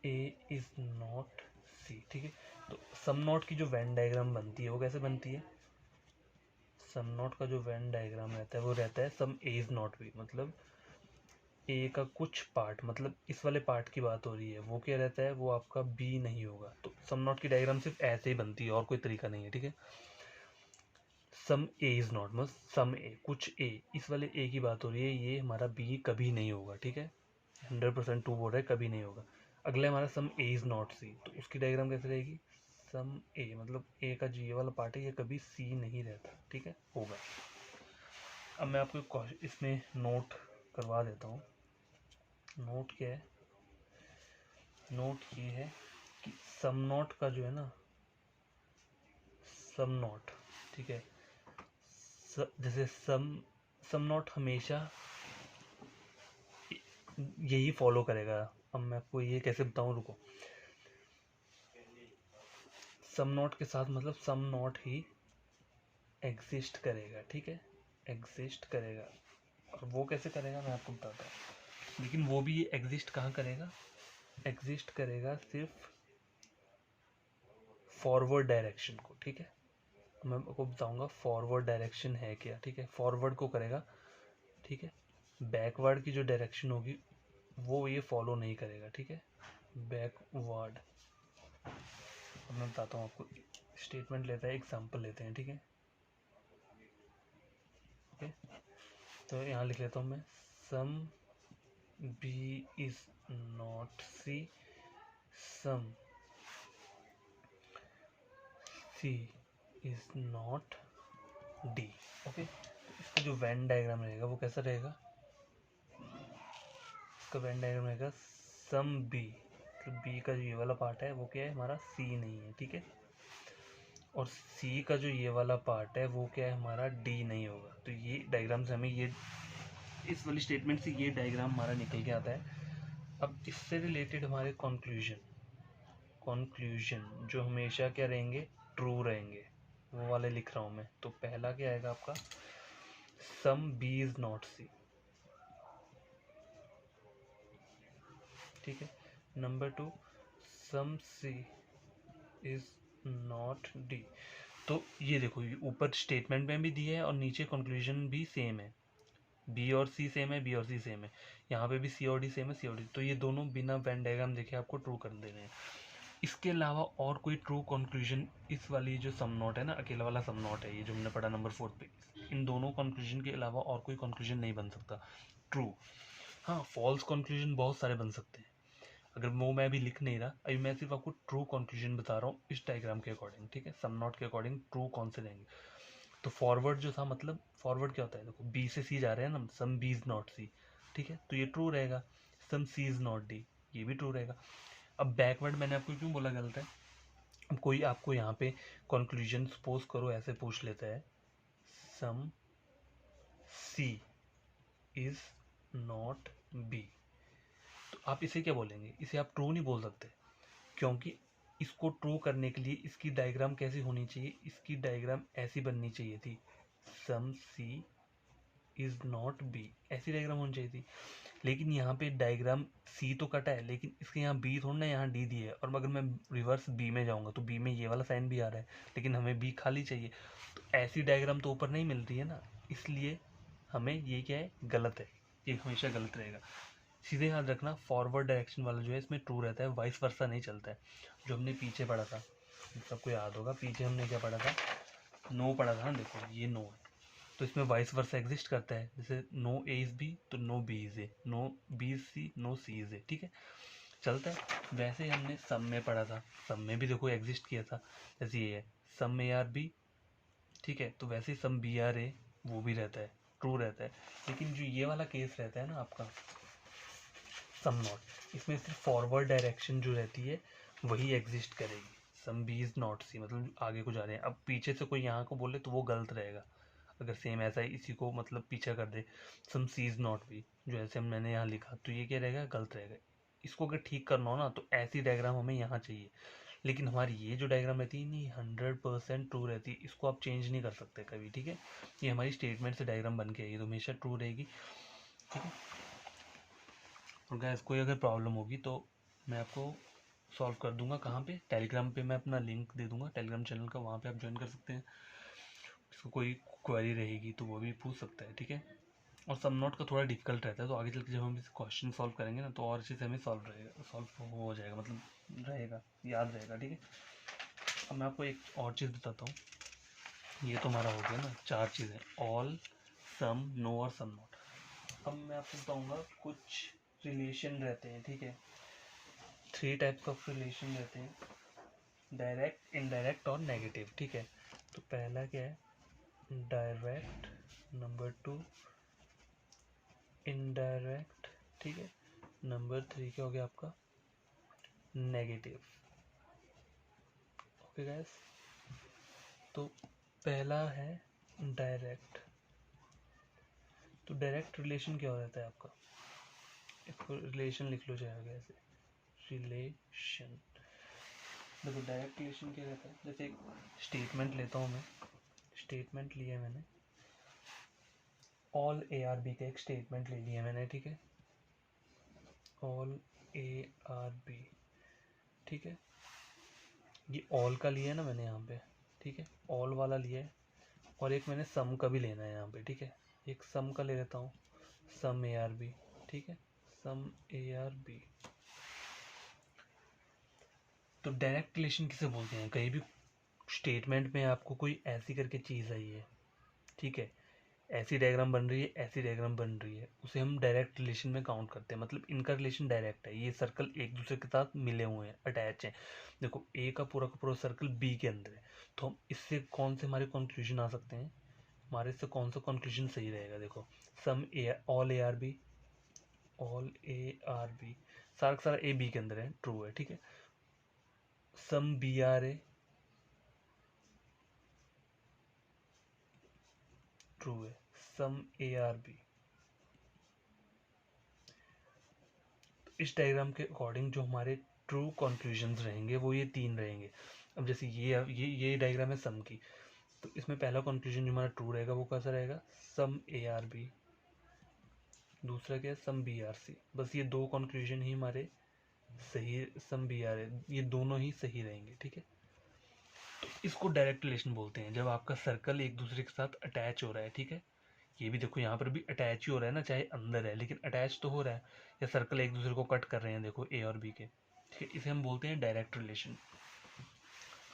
A is not C, ठीक है। तो सम नॉट की जो वेन डायग्राम बनती है वो कैसे बनती है, सम नॉट का जो वेन डायग्राम रहता है वो रहता है some A is not B, मतलब ए का कुछ पार्ट, मतलब इस वाले पार्ट की बात हो रही है, वो क्या रहता है, वो आपका बी नहीं होगा। तो सम नॉट की डायग्राम सिर्फ ऐसे ही बनती है, और कोई तरीका नहीं है, ठीक है। सम ए इज नॉट मतलब सम ए, कुछ ए, इस वाले ए की बात हो रही है, ये हमारा बी कभी नहीं होगा, ठीक है, 100% टू बोल रहा है, कभी नहीं होगा। अगला हमारा सम ए इज नॉट सी, तो उसकी डायग्राम कैसे रहेगी, सम ए मतलब ए का जो ये वाला पार्ट है ये कभी सी नहीं रहता, ठीक है, होगा। अब मैं आपको इसमें नोट करवा देता हूँ। नोट क्या है, नोट ये है कि सम नॉट का जो है ना, सम नॉट, ठीक है, जैसे सम नॉट हमेशा यही फॉलो करेगा। अब मैं आपको ये कैसे बताऊं, रुको, सम नॉट के साथ मतलब सम नॉट ही एग्जिस्ट करेगा, ठीक है, एग्जिस्ट करेगा। और वो कैसे करेगा मैं आपको बताता हूँ, लेकिन वो भी एग्जिस्ट कहाँ करेगा, एग्जिस्ट करेगा सिर्फ फॉरवर्ड डायरेक्शन को, ठीक है। मैं आपको बताऊंगा फॉरवर्ड डायरेक्शन है क्या, ठीक है, फॉरवर्ड को करेगा, ठीक है, बैकवर्ड की जो डायरेक्शन होगी वो ये फॉलो नहीं करेगा, ठीक है, बैकवर्ड। अब मैं बताता हूँ आपको, स्टेटमेंट लेते हैं, एग्जांपल लेते हैं, ठीक है, ओके। तो यहाँ लिख लेता हूँ मैं, some B is not C, some C is not D, okay. तो इसका जो वेन डायग्राम रहेगा वो कैसा रहेगा, इसका वेन डायग्राम रहेगा सम बी, तो बी का जो ये वाला पार्ट है वो क्या है, हमारा सी नहीं है, ठीक है, और सी का जो ये वाला पार्ट है वो क्या है, हमारा डी नहीं होगा। तो ये डायग्राम से हमें ये, इस वाली स्टेटमेंट से ये डायग्राम हमारा निकल के आता है। अब इससे रिलेटेड हमारे कॉन्क्लूजन जो हमेशा क्या रहेंगे, ट्रू रहेंगे, वो वाले लिख रहा हूँ मैं। तो पहला क्या आएगा आपका, some B is not C, ठीक है। Number 2, some C is not D. तो ये देखो, ये ऊपर स्टेटमेंट में भी दिया है और नीचे कंक्लूजन भी सेम है, बी और सी सेम है, बी और सी सेम है, यहाँ पे भी सी और डी सेम है, सी और डी, तो ये दोनों बिना वेन डायग्राम देखे आपको ट्रू कर देने हैं। इसके अलावा और कोई ट्रू कंक्लूजन इस वाली जो सम नॉट है ना, अकेला वाला सम नॉट है ये जो हमने पढ़ा नंबर 4 पे, इन दोनों कंक्लूजन के अलावा और कोई कंक्लूजन नहीं बन सकता ट्रू। हाँ, फॉल्स कंक्लूजन बहुत सारे बन सकते हैं, अगर वो मैं अभी लिख नहीं रहा, अभी मैं सिर्फ आपको ट्रू कंक्लूजन बता रहा हूँ इस डायग्राम के अकॉर्डिंग, ठीक है, सम नॉट के अकॉर्डिंग ट्रू कौन से रहेंगे। तो फॉरवर्ड जो था, मतलब फॉरवर्ड क्या होता है, देखो बी से सी जा रहे हैं ना, सम बी इज नॉट सी, ठीक है, तो ये ट्रू रहेगा। सम सी इज नॉट डी, ये भी ट्रू रहेगा। अब बैकवर्ड मैंने आपको क्यों बोला गलत है, अब कोई आपको यहाँ पे कंक्लूजन सपोज करो ऐसे पूछ लेता है, some C is not B, तो आप इसे क्या बोलेंगे, इसे आप ट्रू नहीं बोल सकते, क्योंकि इसको ट्रू करने के लिए इसकी डायग्राम कैसी होनी चाहिए, इसकी डायग्राम ऐसी बननी चाहिए थी, सम सी इज नॉट बी, ऐसी डायग्राम होनी चाहिए थी। लेकिन यहाँ पे डायग्राम सी तो कटा है, लेकिन इसके यहाँ बी थोड़ा ना, यहाँ डी दिया है, और अगर मैं रिवर्स बी में जाऊँगा तो बी में ये वाला साइन भी आ रहा है, लेकिन हमें बी खाली चाहिए, तो ऐसी डायग्राम तो ऊपर नहीं मिल रही है ना, इसलिए हमें ये क्या है, गलत है, ये हमेशा गलत रहेगा। सीधे याद रखना, फॉरवर्ड डायरेक्शन वाला जो है इसमें ट्रू रहता है, वाइस वर्सा नहीं चलता है, जो हमने पीछे पढ़ा था, सबको याद होगा, पीछे हमने क्या पढ़ा था, नो पढ़ा था ना, देखो ये नो है, तो इसमें वाइस वर्सा एग्जिस्ट करता है, जैसे नो ए इज बी तो no B is A, no B is C, no C is A, ठीक है, चलता है। वैसे ही हमने सम में पढ़ा था, सम में भी देखो एग्जिस्ट किया था, जैसे ये है सम ए आर बी, ठीक है, तो वैसे ही सम बी आर ए वो भी रहता है, ट्रू रहता है। लेकिन जो ये वाला केस रहता है ना आपका सम नॉट, इसमें सिर्फ फॉरवर्ड डायरेक्शन जो रहती है वही एग्जिस्ट करेगी, सम बी इज नॉट सी, मतलब आगे को जा रहे हैं। अब पीछे से कोई यहाँ को बोले तो वो गलत रहेगा, अगर सेम ऐसा ही इसी को मतलब पीछा कर दे, सम सी इज नॉट बी, जो ऐसे मैंने यहाँ लिखा, तो ये क्या रहेगा, गलत रहेगा। इसको अगर ठीक करना हो ना तो ऐसी डायग्राम हमें यहाँ चाहिए, लेकिन हमारी ये जो डायग्राम रहती है नहीं 100% ट्रू रहती है, इसको आप चेंज नहीं कर सकते कभी, ठीक है, ये हमारी स्टेटमेंट से डायग्राम बन के आएगी तो हमेशा ट्रू रहेगी, ठीक है। और गैस कोई अगर प्रॉब्लम होगी तो मैं आपको सॉल्व कर दूंगा, कहाँ पे, टेलीग्राम पे मैं अपना लिंक दे दूंगा टेलीग्राम चैनल का, वहाँ पे आप ज्वाइन कर सकते हैं। इसको कोई क्वेरी रहेगी तो वो भी पूछ सकता है, ठीक है। और सम नोट का थोड़ा डिफिकल्ट रहता है, तो आगे चल के जब हम इस क्वेश्चन सॉल्व करेंगे ना तो और अच्छे से हमें सॉल्व हो जाएगा, मतलब रहेगा, याद रहेगा, ठीक है। अब मैं आपको एक और चीज़ बताता हूँ, ये तो हमारा हो गया ना, 4 चीज़ें, ऑल, सम, नो और सम नोट। अब मैं आपको बताऊँगा कुछ रिलेशन रहते हैं, ठीक है, 3 टाइप्स ऑफ रिलेशन रहते हैं, डायरेक्ट, इनडायरेक्ट और नेगेटिव, ठीक है। तो पहला क्या है, डायरेक्ट, नंबर 2 इनडायरेक्ट, ठीक है, नंबर 3 क्या हो गया आपका, नेगेटिव, ओके गाइस। तो पहला है डायरेक्ट, तो डायरेक्ट रिलेशन क्या हो रहता है आपका, इसको रिलेशन लिख लो जाएगा ऐसे, रिलेशन, देखो डायरेक्ट रिलेशन क्या रहता है, जैसे एक स्टेटमेंट लेता हूँ मैं, स्टेटमेंट लिया मैंने, ऑल ए आर बी का एक स्टेटमेंट ले लिया मैंने, ठीक है, ऑल ए आर बी, ठीक है, ये ऑल का लिया है ना मैंने यहाँ पे, ठीक है, ऑल वाला लिया है, और एक मैंने सम का भी लेना है यहाँ पे, ठीक है, एक सम का ले लेता हूँ, सम ए आर बी, ठीक है, सम ए आर बी। तो डायरेक्ट रिलेशन किसे बोलते हैं, कहीं भी स्टेटमेंट में आपको कोई ऐसी करके चीज़ आई है, ठीक है, ऐसी डायग्राम बन रही है, ऐसी डायग्राम बन रही है, उसे हम डायरेक्ट रिलेशन में काउंट करते हैं, मतलब इनका रिलेशन डायरेक्ट है, ये सर्कल एक दूसरे के साथ मिले हुए हैं, अटैच हैं। देखो ए का पूरा सर्कल बी के अंदर है, तो हम इससे कौन से हमारे कंक्लूजन आ सकते हैं, हमारे से कौन सा कंक्लूजन सही रहेगा, देखो some A, all A are B, all A are B, सारा का सारा ए बी के अंदर है, ट्रू है, ठीक है, some B are A, true है, सम ए आर बी। इस डायग्राम के अकॉर्डिंग जो हमारे ट्रू कंक्लूजन्स रहेंगे वो ये 3 रहेंगे। अब जैसे ये डायग्राम है सम की, तो इसमें पहला कंक्लूजन जो हमारा ट्रू रहेगा वो कैसा रहेगा, सम ए आर बी, दूसरा क्या है, सम बी आर सी, बस ये 2 कंक्लूजन ही हमारे सही, सम बी आर, ये दोनों ही सही रहेंगे, ठीक है। तो इसको डायरेक्ट रिलेशन बोलते हैं, जब आपका सर्कल एक दूसरे के साथ अटैच हो रहा है, ठीक है, ये भी देखो यहाँ पर भी अटैच ही हो रहा है ना, चाहे अंदर है लेकिन अटैच तो हो रहा है, या सर्कल एक दूसरे को कट कर रहे हैं, देखो ए और बी के, ठीक है, इसे हम बोलते हैं डायरेक्ट रिलेशन।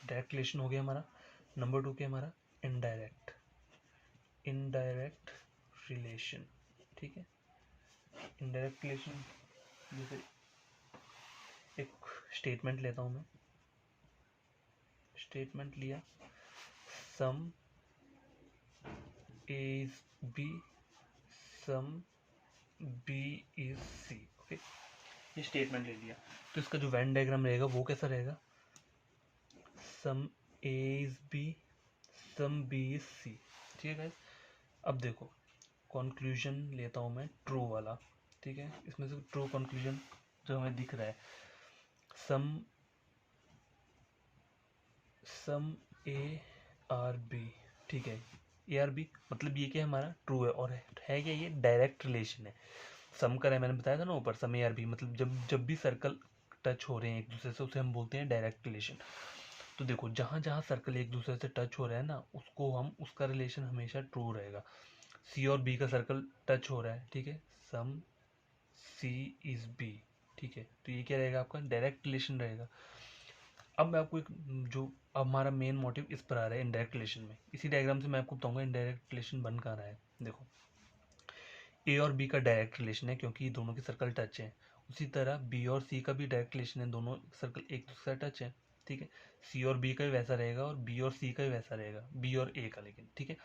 डायरेक्ट रिलेशन हो गया हमारा। नंबर 2 क्या हमारा, इनडायरेक्ट, इनडायरेक्ट रिलेशन, ठीक है, इनडायरेक्ट रिलेशन, जैसे एक स्टेटमेंट लेता हूँ मैं, स्टेटमेंट लिया, some A is B, some B is C, okay, ये स्टेटमेंट ले लिया। तो इसका जो वेन डायग्राम रहेगा वो कैसा रहेगा, some A is B, some B is C, ठीक है गाइस। अब देखो कंक्लूजन लेता हूँ मैं ट्रू वाला, ठीक है, इसमें से ट्रू कंक्लूजन जो हमें दिख रहा है, सम सम ए आर बी, ठीक है, ए आर बी मतलब ये क्या है, हमारा ट्रू है, और है क्या, ये डायरेक्ट रिलेशन है, सम कर है, मैंने बताया था ना ऊपर, सम ए आर बी मतलब जब जब भी सर्कल टच हो रहे हैं एक दूसरे से उसे हम बोलते हैं डायरेक्ट रिलेशन। तो देखो जहाँ जहाँ सर्कल एक दूसरे से टच हो रहा है ना, उसको हम, उसका रिलेशन हमेशा ट्रू रहेगा। सी और बी का सर्कल टच हो रहा है, ठीक है, सम सी इज बी, ठीक है, तो ये क्या रहेगा आपका डायरेक्ट रिलेशन रहेगा। अब मैं आपको एक जो अब हमारा मेन मोटिव इस पर आ रहा है इनडायरेक्ट रिलेशन में। इसी डायग्राम से मैं आपको बताऊंगा इनडायरेक्ट रिलेशन बन कहाँ रहा है। देखो ए और बी का डायरेक्ट रिलेशन है क्योंकि ये दोनों के सर्कल टच हैं। उसी तरह बी और सी का भी डायरेक्ट रिलेशन है, दोनों सर्कल एक दूसरे से टच है। ठीक है, सी और बी का भी वैसा रहेगा और बी और सी का भी वैसा रहेगा, बी और ए का। लेकिन ठीक है,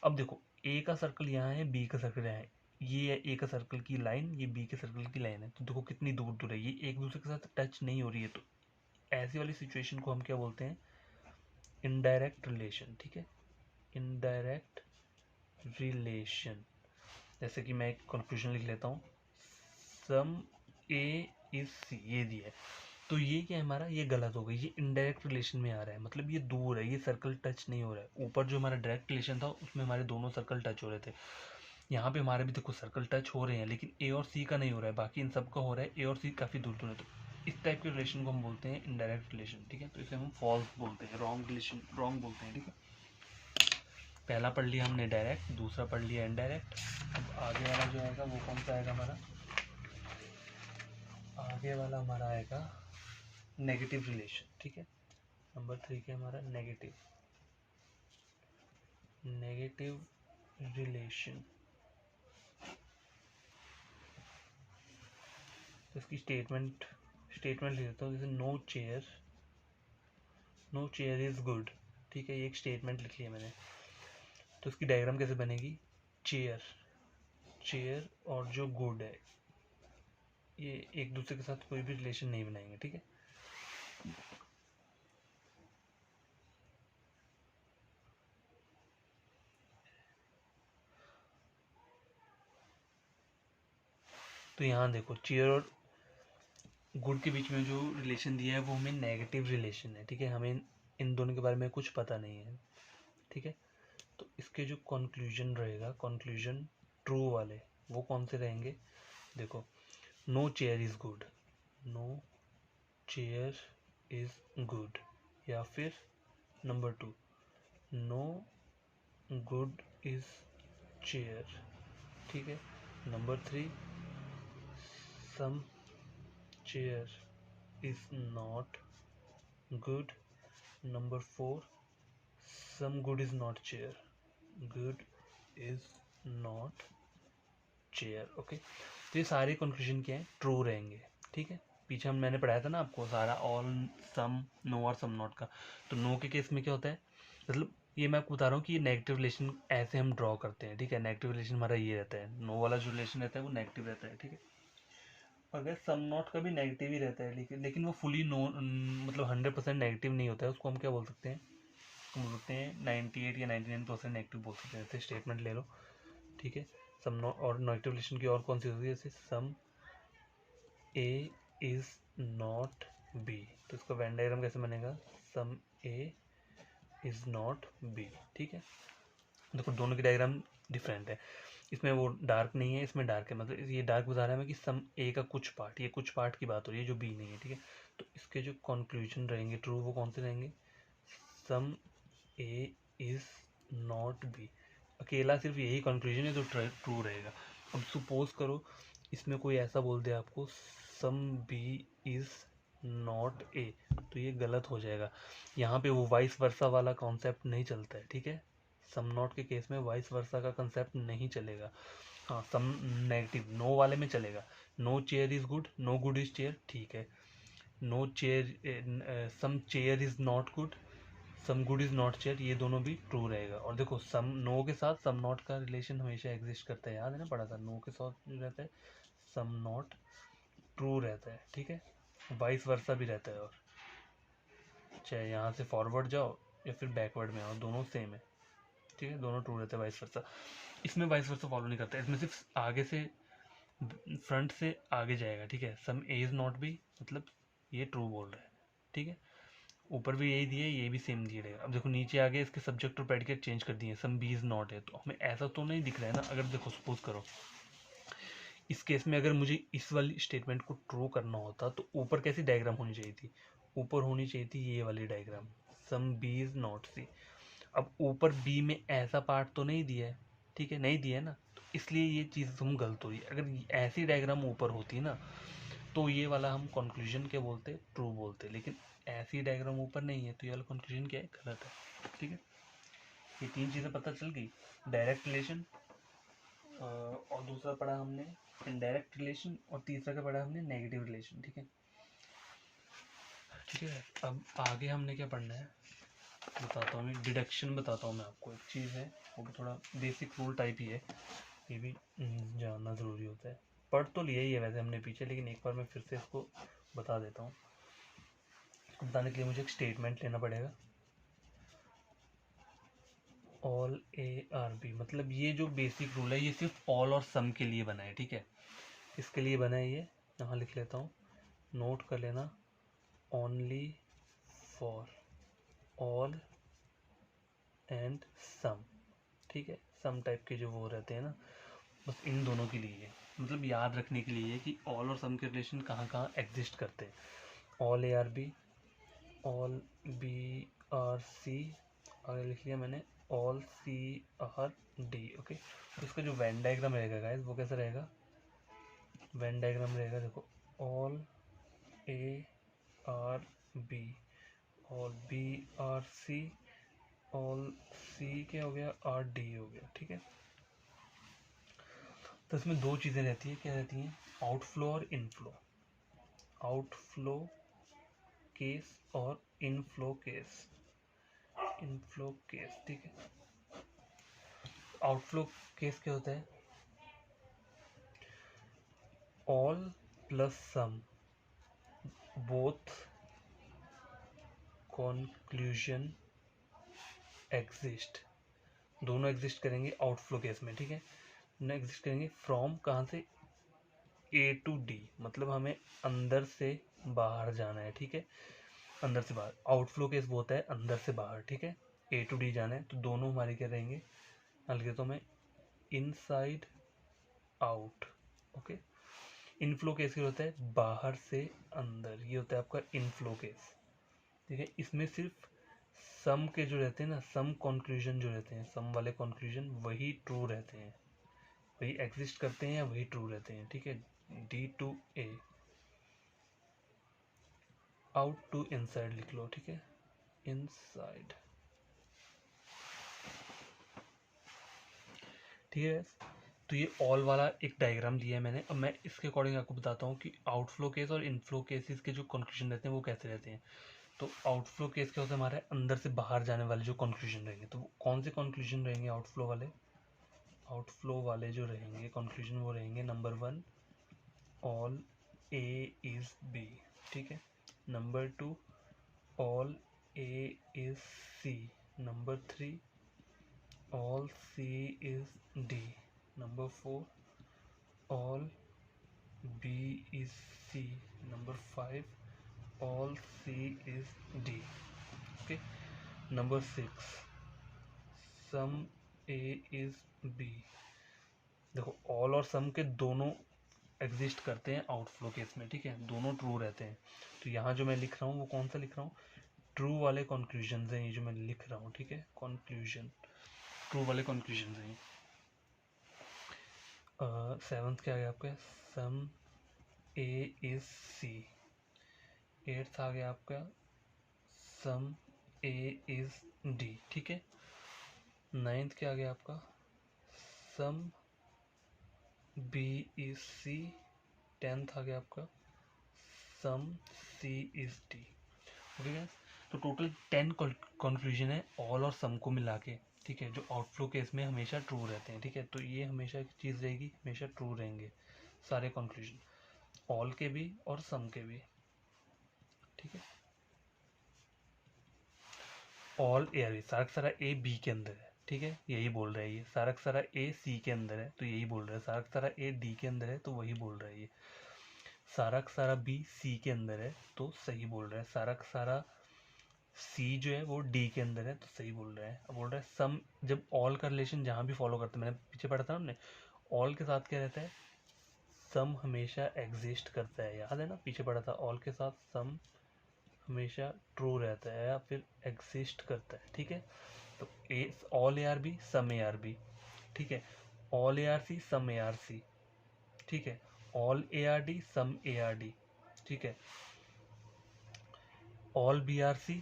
अब देखो ए का सर्कल यहाँ है, बी का सर्कल यहाँ है। ये है ए का सर्कल की लाइन, ये बी के सर्कल की लाइन है। तो देखो कितनी दूर दूर है, ये एक दूसरे के साथ टच नहीं हो रही है। तो ऐसी वाली सिचुएशन को हम क्या बोलते हैं, इनडायरेक्ट रिलेशन। ठीक है, इनडायरेक्ट रिलेशन। जैसे कि मैं एक कंक्लूजन लिख लेता हूँ, सम ए इज सी, ये दिया है। तो ये क्या है हमारा, ये गलत हो गई, ये इनडायरेक्ट रिलेशन में आ रहा है, मतलब ये दूर है, ये सर्कल टच नहीं हो रहा है। ऊपर जो हमारा डायरेक्ट रिलेशन था उसमें हमारे दोनों सर्कल टच हो रहे थे। यहाँ पे हमारे भी देखो सर्कल टच हो रहे हैं, लेकिन ए और सी का नहीं हो रहा है, बाकी इन सब का हो रहा है। ए और सी काफ़ी दूर दूर है। तो इस टाइप के रिलेशन को हम बोलते हैं इनडायरेक्ट रिलेशन। ठीक है, तो इसे हम फॉल्स बोलते हैं, रॉन्ग रिलेशन, रॉन्ग बोलते हैं। ठीक है, पहला पढ़ लिया हमने डायरेक्ट, दूसरा पढ़ लिया इनडायरेक्ट। अब आगे वाला जो आएगा वो कौन सा आएगा हमारा, आगे वाला हमारा आएगा नेगेटिव रिलेशन। ठीक है, नंबर 3 के हमारा नेगेटिव, नेगेटिव रिलेशन। इसकी स्टेटमेंट लिख देता हूँ, जैसे नो चेयर इज गुड। ठीक है, ये एक स्टेटमेंट लिख लिया मैंने। तो इसकी डायग्राम कैसे बनेगी, चेयर और जो गुड है ये एक दूसरे के साथ कोई भी रिलेशन नहीं बनाएंगे। ठीक है, तो यहाँ देखो चेयर और गुड के बीच में जो रिलेशन दिया है वो हमें नेगेटिव रिलेशन है। ठीक है, हमें इन दोनों के बारे में कुछ पता नहीं है। ठीक है, तो इसके जो कंक्लूजन रहेगा, कंक्लूजन ट्रू वाले, वो कौन से रहेंगे, देखो no chair is good, no chair is good, या फिर number 2 no good is chair. ठीक है, number 3 some chair is not good, number 4 some good is not chair, good is not chair. Okay, तो ये सारे कंक्लूजन क्या है, true रहेंगे। ठीक है, पीछे हम मैंने पढ़ाया था ना आपको सारा ऑल, सम, नो और सम नॉट का। तो नो के केस में क्या होता है, मतलब ये मैं आपको बता रहा हूँ कि ये नेगेटिव रिलेशन ऐसे हम ड्रॉ करते हैं। ठीक है, नेगेटिव रिलेशन हमारा ये रहता है, नो वाला जो रिलेशन रहता है वो नेगेटिव रहता है। ठीक है, अगर सम नॉट का भी नेगेटिव ही रहता है, लेकिन वो फुली नो, मतलब 100% नेगेटिव नहीं होता है, उसको हम क्या बोल सकते हैं, हम बोल सकते हैं 98 या 99% नेगेटिव बोल सकते हैं। जैसे स्टेटमेंट ले लो। ठीक है, सम नॉट और नेगेटिव रिलेशन की और कौन सी होती है, जैसे सम ए इज नॉट बी। तो इसका वेन डायग्राम कैसे बनेगा, सम ए इज नॉट बी। ठीक है, देखो दोनों की डायग्राम डिफरेंट है, इसमें वो डार्क नहीं है, इसमें डार्क है, मतलब ये डार्क बता रहा है हमें कि सम ए का कुछ पार्ट, ये कुछ पार्ट की बात हो रही है जो बी नहीं है। ठीक है, तो इसके जो कंक्लूजन रहेंगे ट्रू, वो कौन से रहेंगे, सम ए इज नॉट बी। अकेला सिर्फ यही कंक्लूजन है जो ट्रू रहेगा। अब सपोज करो इसमें कोई ऐसा बोल दे आपको some B is not A, तो ये गलत हो जाएगा। यहाँ पे वो वाइस वर्सा वाला कॉन्सेप्ट नहीं चलता है। ठीक है, सम नॉट के केस में वाइस वर्सा का कंसेप्ट नहीं चलेगा। हाँ, सम नेगेटिव नो वाले में चलेगा, no chair is good, no good is chair. ठीक है, no chair, some chair is not good, some good is not chair, ये दोनों भी ट्रू रहेगा। और देखो सम नो के साथ सम नॉट का रिलेशन हमेशा एग्जिस्ट करता है, याद है ना, पढ़ा था, नो के साथ जो रहता है सम नॉट ट्रू रहता है। ठीक है, वाइस वर्सा भी रहता है, और चाहे यहाँ से फॉरवर्ड जाओ या फिर बैकवर्ड में आओ, दोनों सेम है। ठीक है, दोनों ट्रू रहते हैं वाइस वर्सा। इसमें वाइस वर्सा फॉलो नहीं करता है, इसमें सिर्फ आगे से, फ्रंट से आगे जाएगा। ठीक है, some A is not B, मतलब ये ट्रू बोल रहा है। ठीक है, ऊपर भी यही दिए, ये भी सेम दिए रहेगा। अब देखो नीचे आगे इसके सब्जेक्ट और प्रेडिकेट चेंज कर दिए, सम बी इज नॉट है, तो हमें ऐसा तो नहीं दिख रहा है ना। अगर देखो सपोज करो इस केस में अगर मुझे इस वाली स्टेटमेंट को ट्रू करना होता तो ऊपर कैसी डायग्राम होनी चाहिए थी, ऊपर होनी चाहिए थी ये वाली diagram, some B is not C. अब ऊपर बी में ऐसा पार्ट तो नहीं दिया है। ठीक है, नहीं दिया है ना, तो इसलिए ये चीज़ हम गलत हो रही है। अगर ऐसी डायग्राम ऊपर होती ना तो ये वाला हम कंक्लूजन क्या बोलते, ट्रू बोलते। लेकिन ऐसी डायग्राम ऊपर नहीं है, तो ये वाला कंक्लूजन क्या है, गलत है। ठीक है, ये 3 चीज़ें पता चल गई, डायरेक्ट रिलेशन, और दूसरा पढ़ा हमने इनडायरेक्ट रिलेशन, और तीसरा का पढ़ा हमने नेगेटिव रिलेशन। ठीक है, ठीक है। अब आगे हमने क्या पढ़ना है बताता हूँ, डिडक्शन बताता हूँ मैं आपको। एक चीज़ है, वो भी थोड़ा बेसिक रूल टाइप ही है, ये भी जानना ज़रूरी होता है। पढ़ तो लिया ही है वैसे हमने पीछे, लेकिन एक बार मैं फिर से इसको बता देता हूँ। बताने के लिए मुझे एक स्टेटमेंट लेना पड़ेगा, ऑल ए आर बी, मतलब ये जो बेसिक रूल है ये सिर्फ ऑल और सम के लिए बना है। ठीक है, इसके लिए बना है, ये यहाँ लिख लेता हूँ, नोट कर लेना, only for all and some. ठीक है, सम टाइप के जो वो रहते हैं ना, बस इन दोनों के लिए है, मतलब याद रखने के लिए कि ऑल और सम के रिलेशन कहाँ कहाँ एग्जिस्ट करते हैं। All A are B, all B are C, आगे लिख लिया मैंने all C are D. Okay, तो इसका जो वेन डायग्राम रहेगा गाइस, वो कैसा रहेगा, वेन डायग्राम रहेगा, देखो, all A are B, all B are C, all C क्या हो गया, आर डी हो गया। ठीक है, तो इसमें दो चीज़ें रहती है, क्या रहती हैं, आउटफ्लो और इनफ्लो, आउटफ्लो केस और इनफ्लो केस, इनफ्लो केस। ठीक है, आउटफ्लो केस क्या होता है, ऑल प्लस सम बोथ कॉन्क्लूजन एग्जिस्ट, दोनों एग्जिस्ट करेंगे आउटफ्लो केस में। ठीक है, दोनों एग्जिस्ट करेंगे फ्रॉम कहाँ से, ए टू डी, मतलब हमें अंदर से बाहर जाना है। ठीक है, अंदर से बाहर, आउटफ्लो केस वो होता है अंदर से बाहर। ठीक है, ए टू डी जाना है, तो दोनों हमारे क्या रहेंगे, हल्के तो मैं inside out. Okay, inflow case क्या होता है, बाहर से अंदर, ये होता है आपका इनफ्लो केस। ठीक है, इसमें सिर्फ सम के जो रहते हैं ना, सम कंक्लूजन जो रहते हैं, सम वाले कंक्लूजन वही ट्रू रहते हैं, वही एग्जिस्ट करते हैं या वही ट्रू रहते हैं। ठीक है, D to A, out to inside लिख लो। ठीक है, इनसाइड। ठीक है, तो ये ऑल वाला एक डायग्राम दिया है मैंने। अब मैं इसके अकॉर्डिंग आपको बताता हूँ कि आउटफ्लो केस और इनफ्लो केसेस के जो कंक्लूजन रहते हैं वो कैसे रहते हैं। तो आउटफ्लो केस क्या होता है, हमारे अंदर से बाहर जाने वाले जो कंक्लूजन रहेंगे, तो वो कौन से कंक्लूजन रहेंगे आउटफ्लो वाले, आउटफ्लो वाले जो रहेंगे कंक्लूजन, वो रहेंगे number 1, all A is B. ठीक है, number 2, all A is C, number 3, all C is D, number 4, all B is C, number 5, all C is D. Okay, number 6, some A is B. देखो, all और some के दोनों exist करते हैं outflow case में। ठीक है, दोनों ट्रू रहते हैं। तो यहाँ जो मैं लिख रहा हूँ वो कौन सा लिख रहा हूँ, ट्रू वाले कंक्लूजन हैं ये जो मैं लिख रहा हूँ। ठीक है, कंक्लूजन, ट्रू वाले कंक्लूजन हैं। 7th क्या आ गया आपका, सम ए इज सी। 8th आ गया आपका, सम ए इज डी। ठीक है, 9th क्या आ गया आपका, some B is C. 10th आ गया आपका, सम C is D. Okay guys, तो टोटल 10 कंक्लूजन है ऑल और सम को मिला के। ठीक है, जो आउटफ्लो केस में हमेशा ट्रू रहते हैं। ठीक है, तो ये हमेशा एक चीज़ रहेगी, हमेशा ट्रू रहेंगे सारे कंक्लूजन, ऑल के भी और सम के भी। ठीक है, ऑल ए आर बी, सारा का सारा ए बी के अंदर है। ठीक है, यही बोल रहा है ये, सारा का सारा ए सी के अंदर है तो यही बोल रहा है, सारा का सारा ए डी के अंदर है तो वही बोल रहा है ये, सारा का सारा बी सी के अंदर है तो सही बोल रहा है, सारा का सारा सी जो है वो डी के अंदर है तो सही बोल रहा है। अब बोल रहा है सम, जब ऑल का रिलेशन जहाँ भी फॉलो करते हैं, मैंने पीछे पढ़ा था हमने, ऑल के साथ क्या रहता है, सम हमेशा एग्जिस्ट करता है, याद है ना, पीछे पढ़ा था, ऑल के साथ सम हमेशा ट्रू रहता है या फिर एग्जिस्ट करता है। ठीक है, तो A all A are B, some A are B. ठीक है, all A are C, some A are C. ठीक है, all A are D, some A are D. ठीक है, all B are C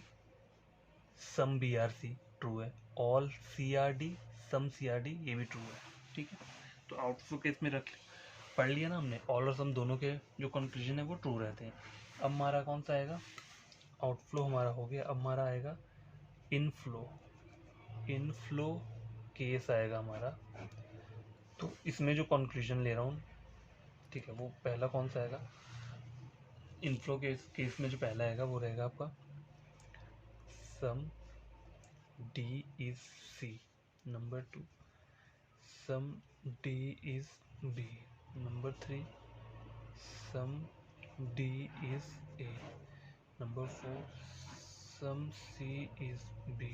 some B are C true है, all C are D some C are D ये भी true है। ठीक है, तो आउटफ्लो केस में पढ़ लिया ना हमने, ऑल और सम दोनों के जो कंक्लूजन है वो ट्रू रहते हैं। अब हमारा कौन सा आएगा, आउटफ्लो हमारा हो गया, अब हमारा आएगा इनफ्लो। इनफ्लो केस आएगा हमारा, तो इसमें जो कंक्लूजन ले रहा हूँ, ठीक है, वो पहला कौन सा आएगा, इनफ्लो केस में जो पहला आएगा वो रहेगा आपका some D is C, number 2 some D is B, number 3 some D is A, number 4 some C is B,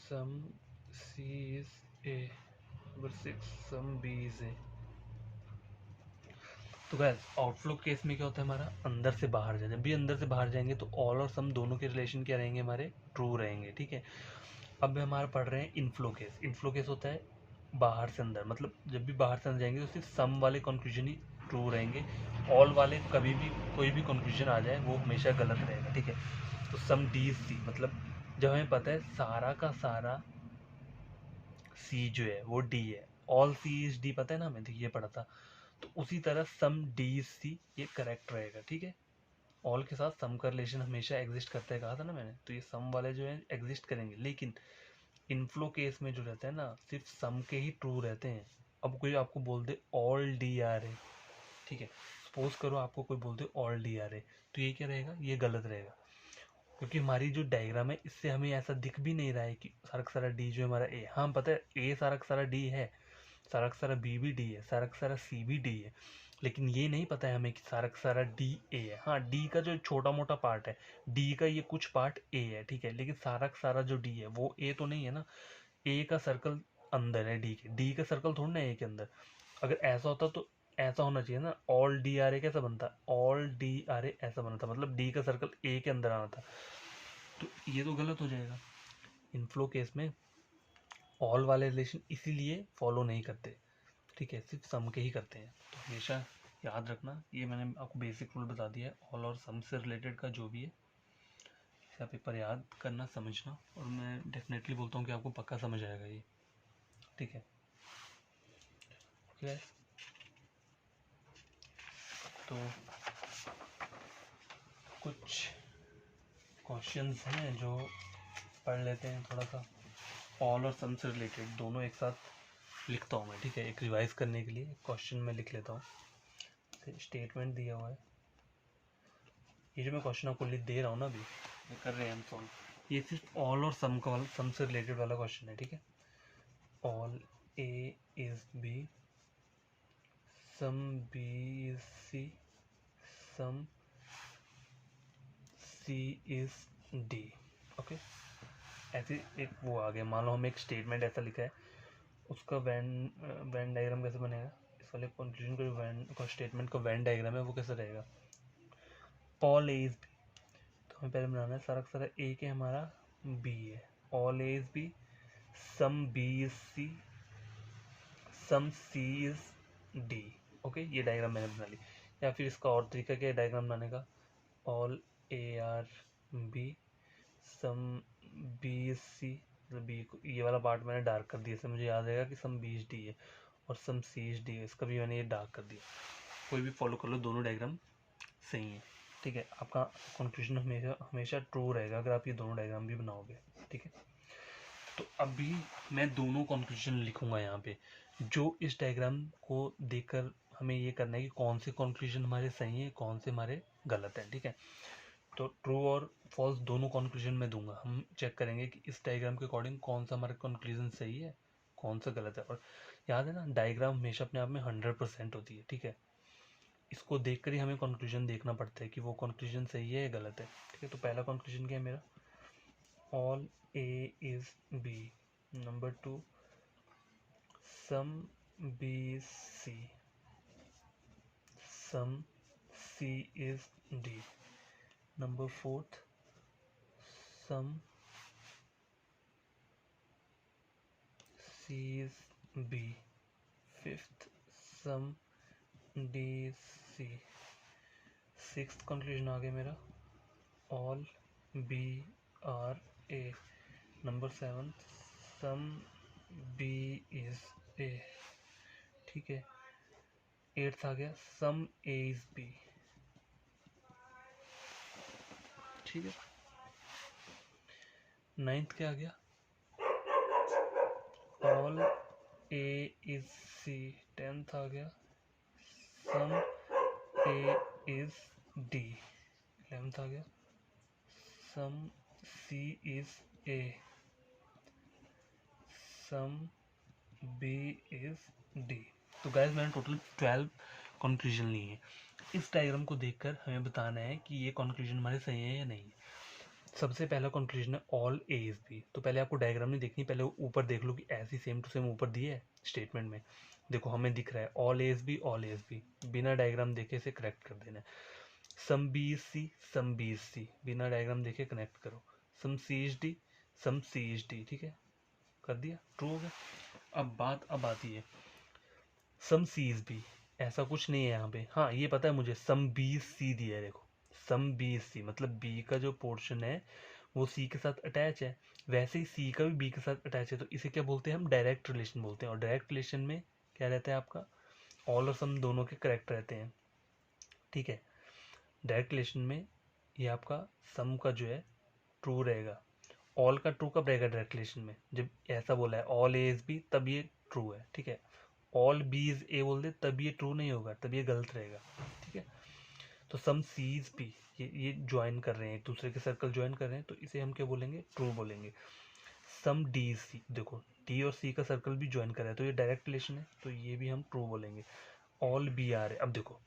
some C is A, number 6 some B is A. तो गाइस आउटफ्लो केस में क्या होता है, हमारा अंदर से बाहर जाए, जब भी अंदर से बाहर जाएंगे तो ऑल और सम दोनों के रिलेशन क्या रहेंगे, हमारे ट्रू रहेंगे। ठीक है, अब हमारा पढ़ रहे हैं इनफ्लो केस। इनफ्लो केस होता है बाहर से अंदर, मतलब जब भी बाहर से अंदर जाएंगे तो सिर्फ सम वाले कंक्लूजन ही ट्रू रहेंगे, ऑल वाले कभी भी कोई भी कंक्लूजन आ जाए वो हमेशा गलत रहेगा। ठीक है, तो सम डी सी मतलब जब हमें पता है सारा का सारा सी जो है वो डी है, ऑल सी इज डी, पता है ना हमें, तो ये पढ़ा था। तो उसी तरह सम डी सी ये करेक्ट रहेगा। ठीक है, ऑल के साथ सम का रिलेशन हमेशा एग्जिस्ट करता है, कहा था ना मैंने, तो ये सम वाले जो है एग्जिस्ट करेंगे, लेकिन इनफ्लो केस में जो रहता है ना सिर्फ सम के ही ट्रू रहते हैं। अब कोई आपको बोल they all D R A, ठीक है, सपोज करो आपको कोई बोल they all D R A, तो ये क्या रहेगा, ये गलत रहेगा, क्योंकि हमारी जो डायग्राम है इससे हमें ऐसा दिख भी नहीं रहा है कि सारा का सारा डी जो है हमारा ए, हाँ पता है ए सारा का सारा डी है, सारा का सारा बी भी डी है, सारा का सारा सी भी डी है, लेकिन ये नहीं पता है हमें कि सारा का सारा डी ए है। हाँ डी का जो छोटा मोटा पार्ट है, डी का ये कुछ पार्ट ए है, ठीक है, लेकिन सारा का सारा जो डी है वो ए तो नहीं है ना, ए का सर्कल अंदर है डी के, डी का सर्कल थोड़ा ना ए के अंदर। अगर ऐसा होता तो ऐसा होना चाहिए ना, ऑल डी आर ए कैसा बनता, ऑल डी आर ए ऐसा बना था, मतलब डी का सर्कल ए के अंदर आना था, तो ये तो गलत हो जाएगा। इनफ्लो केस में ऑल वाले रिलेशन इसीलिए फॉलो नहीं करते, ठीक है, सिर्फ सम के ही करते हैं। तो हमेशा याद रखना, ये मैंने आपको बेसिक रूल बता दिया है, ऑल और सम से रिलेटेड का जो भी है इसका पेपर याद करना, समझना, और मैं डेफिनेटली बोलता हूँ कि आपको पक्का समझ आएगा ये। ठीक है, ओके, तो कुछ क्वेश्चंस हैं जो पढ़ लेते हैं थोड़ा सा, ऑल और सम से रिलेटेड दोनों एक साथ लिखता हूँ मैं। ठीक है, एक रिवाइज करने के लिए क्वेश्चन में लिख लेता हूँ, स्टेटमेंट दिया हुआ है, ये जो मैं क्वेश्चन आपको लिख दे रहा हूँ ना अभी, ये कर रहे हैं हम सॉल्व, ये सिर्फ ऑल और सम का वाला, सम से रिलेटेड वाला क्वेश्चन है। ठीक है, all A is B, some B is C, some C is D. Okay, ऐसे एक वो आ गया, मान लो हम एक स्टेटमेंट ऐसा लिखा है, उसका वैन डायग्राम कैसे बनेगा, इस वाले कंक्लूजन का जो वैन स्टेटमेंट का वैन डायग्राम है वो कैसे रहेगा, ऑल ए इज बी, तो हमें पहले बनाना है सारा का सारा ए के हमारा बी है, all A is B, some B is C, some C is D. Okay, ये डायग्राम मैंने बना ली। या फिर इसका और तरीका क्या है डायग्राम बनाने का, all A are B, some B is C, मतलब बी को ये वाला पार्ट मैंने डार्क कर दिया, इससे मुझे याद आएगा कि सम बी इज डी है, और सम सी इज डी है, इसका भी मैंने ये डार्क कर दिया। कोई भी फॉलो कर लो, दोनों डायग्राम सही है। ठीक है, आपका कंक्लूजन हमेशा हमेशा ट्रू रहेगा अगर आप ये दोनों डायग्राम भी बनाओगे। ठीक है, तो अभी मैं दोनों कंक्लूजन लिखूंगा यहाँ पे, जो इस डायग्राम को देखकर हमें ये करना है कि कौन से कंक्लूजन हमारे सही है, कौन से हमारे गलत है। ठीक है, तो ट्रू और फॉल्स दोनों कंक्लूजन में दूंगा, हम चेक करेंगे कि इस डायग्राम के अकॉर्डिंग कौन सा हमारा कंक्लूजन सही है, कौन सा गलत है। और याद है ना, डायग्राम हमेशा अपने आप में 100% होती है। ठीक है, इसको देखकर ही हमें कंक्लूजन देखना पड़ता है कि वो कंक्लूजन सही है या गलत है। ठीक है, तो पहला कंक्लूजन क्या है मेरा, all A is B, number 2 some B is C, some C is D, number 4 some C is B, 5th sum D is C, 6th conclusion आ गया मेरा, all B are A. Number 7 some B is A. ठीक है, 8th आ गया सम A is B. ठीक है, 9th क्या आ गया, all A is C. 10th आ गया सम ए इज डी। 11th आ गया some C is A, some B is D. तो गाइस मैंने टोटल 12 कंक्लूजन लिए हैं। इस डायग्राम को देखकर हमें बताना है कि ये कंक्लूजन हमारे सही है या नहीं। सबसे पहला कंक्लूजन है ऑल ए इज बी। तो पहले आपको डायग्राम नहीं देखनी, पहले ऊपर देख लो कि ऐसी सेम टू सेम ऊपर दिए है स्टेटमेंट में। देखो हमें दिख रहा है all A is B, all A is B. बिना डायग्राम देखे इसे करेक्ट कर देना है। Some B is C, some B is C. बिना डायग्राम देखे कनेक्ट करो। Some C is D, some C is D. ठीक है, कर दिया, ट्रू हो गया। अब आती है सम सी इज बी। ऐसा कुछ नहीं है यहाँ पे। हाँ ये पता है मुझे, सम बी सी दिया है। देखो सम बी सी मतलब बी का जो पोर्शन है वो सी के साथ अटैच है, वैसे ही सी का भी बी के साथ अटैच है। तो इसे क्या बोलते हैं हम, डायरेक्ट रिलेशन बोलते हैं। और डायरेक्ट रिलेशन में क्या रहता है आपका, ऑल और सम दोनों के करेक्ट रहते हैं। ठीक है, डायरेक्ट रिलेशन में ये आपका सम का जो है ट्रू रहेगा। ऑल का ट्रू कब रहेगा डायरेक्ट रिलेशन में, जब ऐसा बोला है ऑल ए इज बी तब ये ट्रू है। ठीक है, ऑल बी इज ए बोल दे तब ये ट्रू नहीं होगा, तब ये गलत रहेगा। ठीक है, तो सम सी इज बी, ये ज्वाइन कर रहे हैं, एक दूसरे के सर्कल ज्वाइन कर रहे हैं, तो इसे हम क्या बोलेंगे, ट्रू बोलेंगे। सम डी इज सी, देखो डी और सी का सर्कल भी ज्वाइन कर रहा है तो ये डायरेक्ट रिलेशन है, तो ये भी हम ट्रू बोलेंगे। ऑल बी आर है, अब देखो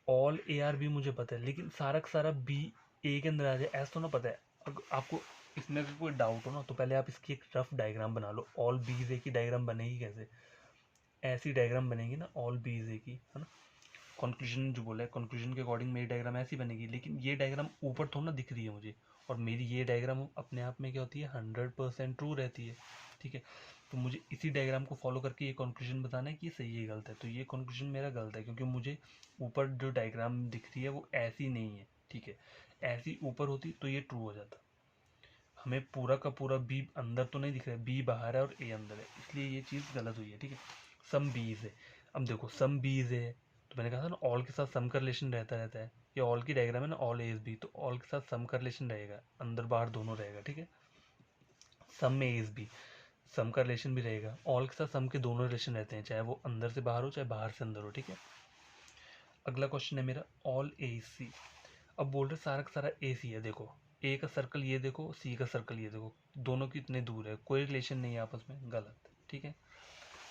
ऑल ए आर बी मुझे पता है, लेकिन सारा का सारा बी ए के अंदर आ जाए ऐसा तो ना पता है। अगर आपको इसमें अगर कोई डाउट हो ना तो पहले आप इसकी एक रफ डायग्राम बना लो। ऑल बी ए की डायग्राम बनेगी कैसे, ऐसी डायग्राम बनेगी ना ऑल बी ए की, है ना। कंक्लूजन जो बोला है, कंक्लूजन के अकॉर्डिंग मेरी डायग्राम ऐसी बनेगी, लेकिन ये डायग्राम ऊपर थोड़ा ना दिख रही है मुझे, और मेरी ये डायग्राम अपने आप में क्या होती है, 100% ट्रू रहती है। ठीक है, तो मुझे इसी डायग्राम को फॉलो करके ये कंक्लूजन बताना है कि ये सही है गलत है। तो ये कंक्लूजन मेरा गलत है, क्योंकि मुझे ऊपर जो डायग्राम दिख रही है वो ऐसी नहीं है। ठीक है, ऐसी ऊपर होती तो ये ट्रू हो जाता। हमें पूरा का पूरा बी अंदर तो नहीं दिख रहा है, बी बाहर है और ए अंदर है, इसलिए ये चीज़ गलत हुई है। ठीक है, सम बीज है। अब देखो सम बीज है तो मैंने कहा था ना ऑल के साथ सम का रिलेशन रहता है। ये ऑल की डायग्राम है ना, ऑल ए इज बी, तो ऑल के साथ सम का रिलेशन रहेगा, अंदर बाहर दोनों रहेगा। ठीक है, सम में ए इज बी, सम का रिलेशन भी रहेगा। ऑल के साथ सम के दोनों रिलेशन रहते हैं, चाहे वो अंदर से बाहर हो चाहे बाहर से अंदर हो। ठीक है, अगला क्वेश्चन है मेरा ऑल ए इज सी। अब बोल रहे सारा का सारा ए सी है। देखो ए का सर्कल ये देखो, सी का सर्कल ये देखो, दोनों कितने दूर है, कोई रिलेशन नहीं है आपस में, गलत। ठीक है,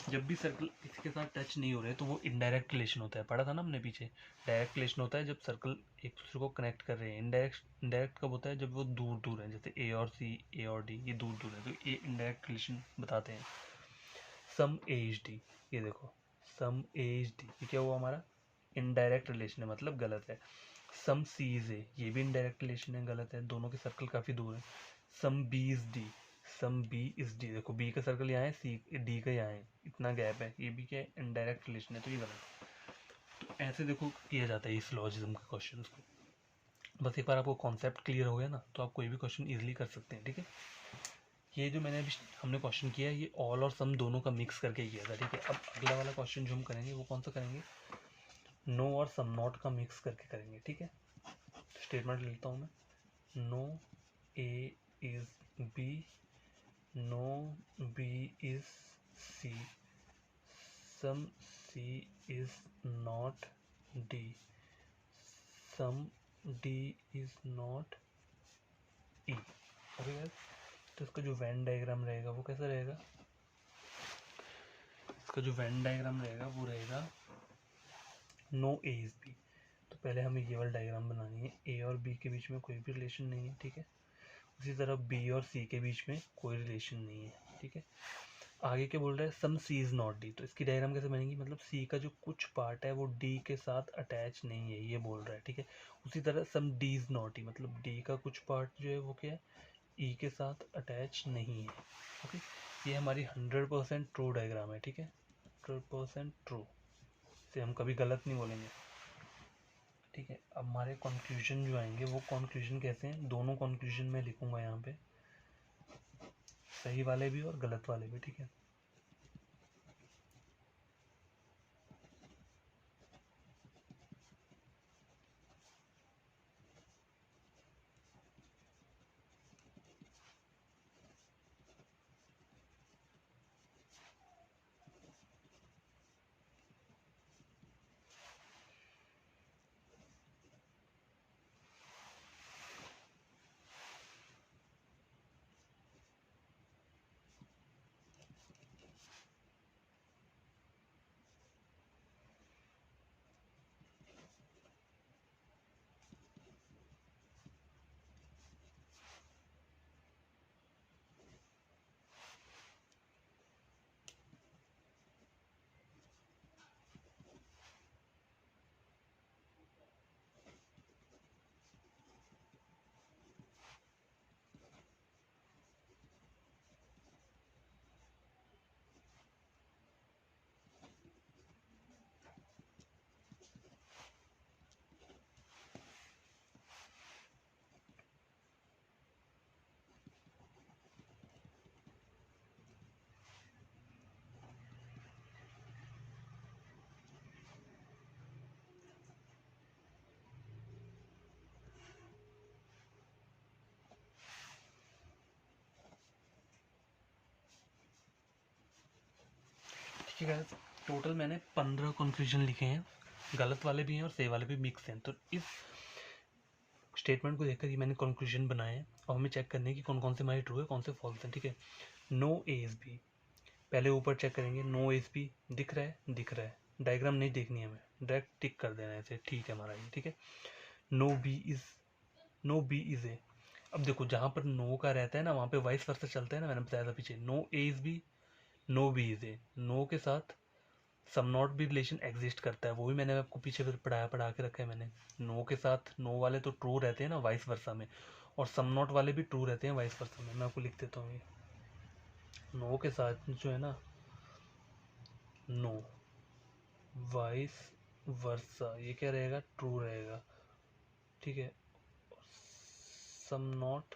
जब भी सर्कल इसके साथ टच नहीं हो रहे तो वो इनडायरेक्ट रिलेशन होता है, पढ़ा था ना हमने पीछे। डायरेक्ट रिलेशन होता है जब सर्कल एक दूसरे को कनेक्ट कर रहे हैं। इनडायरेक्ट कब होता है, जब वो दूर दूर है, जैसे ए और सी, ए और डी ये दूर दूर है, तो ये इनडायरेक्ट रिलेशन बताते हैं। सम ए इज डी, ये देखो सम ए इज डी, ये क्या हुआ हमारा, इनडायरेक्ट रिलेशन है, मतलब गलत है। सम सी इज ए, ये भी इनडायरेक्ट रिलेशन है, गलत है, दोनों के सर्कल काफ़ी दूर है। Some B is D, some B is D, देखो बी का सर्कल यहाँ है, सी डी का यहाँ है, इतना गैप है, ये भी क्या है, इनडायरेक्ट रिलेशन है, तो ये गलत है। तो ऐसे देखो किया जाता है इस लॉजिज्म के क्वेश्चन को। बस एक बार आपको कॉन्सेप्ट क्लियर हो गया ना तो आप कोई भी क्वेश्चन ईजिली कर सकते हैं। ठीक है, ये जो मैंने अभी हमने क्वेश्चन किया है ये ऑल और सम दोनों का मिक्स करके किया था। ठीक है, अब अगला वाला क्वेश्चन जो हम करेंगे वो कौन सा करेंगे, नो और सम नॉट का मिक्स करके करेंगे। ठीक है, स्टेटमेंट लेता हूँ मैं, no A is B, no B is C, some C is not D, some D is not E. Okay guys, तो इसका जो वेन डायग्राम रहेगा वो कैसा रहेगा, इसका जो वेन डायग्राम रहेगा वो रहेगा नो ए इज बी। तो पहले हमें ये वाला डायग्राम बनानी है, ए और बी के बीच में कोई भी रिलेशन नहीं है। ठीक है, उसी तरह बी और सी के बीच में कोई रिलेशन नहीं है। ठीक है, आगे क्या बोल रहा है, some C is not D, तो इसकी डायग्राम कैसे बनेगी, मतलब सी का जो कुछ पार्ट है वो डी के साथ अटैच नहीं है, ये बोल रहा है। ठीक है, उसी तरह सम डी इज नॉट ई, मतलब डी का कुछ पार्ट जो है वो क्या है, ई के साथ अटैच नहीं है। ओके, ये हमारी 100% ट्रू डायग्राम है। ठीक है, 100% ट्रू, इसे हम कभी गलत नहीं बोलेंगे। ठीक है। अब हमारे कंक्लूजन जो आएंगे वो कंक्लूजन कैसे हैं, दोनों कंक्लूजन मैं लिखूंगा यहाँ पे, सही वाले भी और गलत वाले भी, ठीक है। ठीक है, टोटल मैंने 15 कंक्लूजन लिखे हैं, गलत वाले भी हैं और सही वाले भी मिक्स हैं। तो इस स्टेटमेंट को देखकर ही मैंने कंक्लूजन बनाए हैं और हमें चेक करने की कौन कौन से हमारे ट्रू है, कौन से फॉल्स हैं, ठीक है। नो ए इज बी, पहले ऊपर चेक करेंगे, नो एज बी दिख रहा है, दिख रहा है, डायग्राम नहीं देखनी है हमें, डायरेक्ट टिक कर देना है ऐसे, ठीक है हमारा ये, ठीक है। No B is, no B is A, अब देखो जहाँ पर नो का रहता है ना वहाँ पे वाइस वर्सा चलता है ना, मैंने बताया था पीछे, no A is B, no B is A, no के साथ सम नॉट भी रिलेशन एग्जिस्ट करता है, वो भी मैंने आपको पीछे फिर पढ़ा के रखा है मैंने। नो के साथ नो वाले तो ट्रू रहते हैं ना वाइस वर्सा में, और सम नॉट वाले भी ट्रू रहते हैं वाइस वर्सा में। मैं आपको लिख देता हूँ, ये नो के साथ जो है ना, नो वाइस वर्सा, ये क्या रहेगा, ट्रू रहेगा, ठीक है। Some not,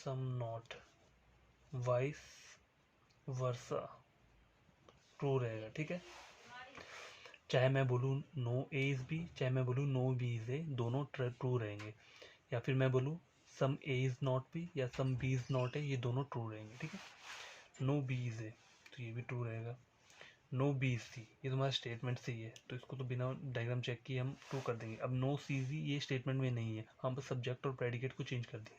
some not vice versa true रहेगा, ठीक है। चाहे मैं बोलूँ नो ए इज बी, चाहे मैं बोलूँ नो बी इज ए, दोनों ट्रू रहेंगे। या फिर मैं बोलूँ some A is not B या some B is not A, ये दोनों ट्रू रहेंगे, ठीक है। नो बी इज ए, तो ये भी ट्रू रहेगा। नो बी सी, ये तुम्हारा स्टेटमेंट सही है, तो इसको तो बिना डायग्राम चेक किए हम ट्रू कर देंगे। अब नो सी जी ये स्टेटमेंट में नहीं है, हम बस सब्जेक्ट और प्रेडिकेट को चेंज कर दिए,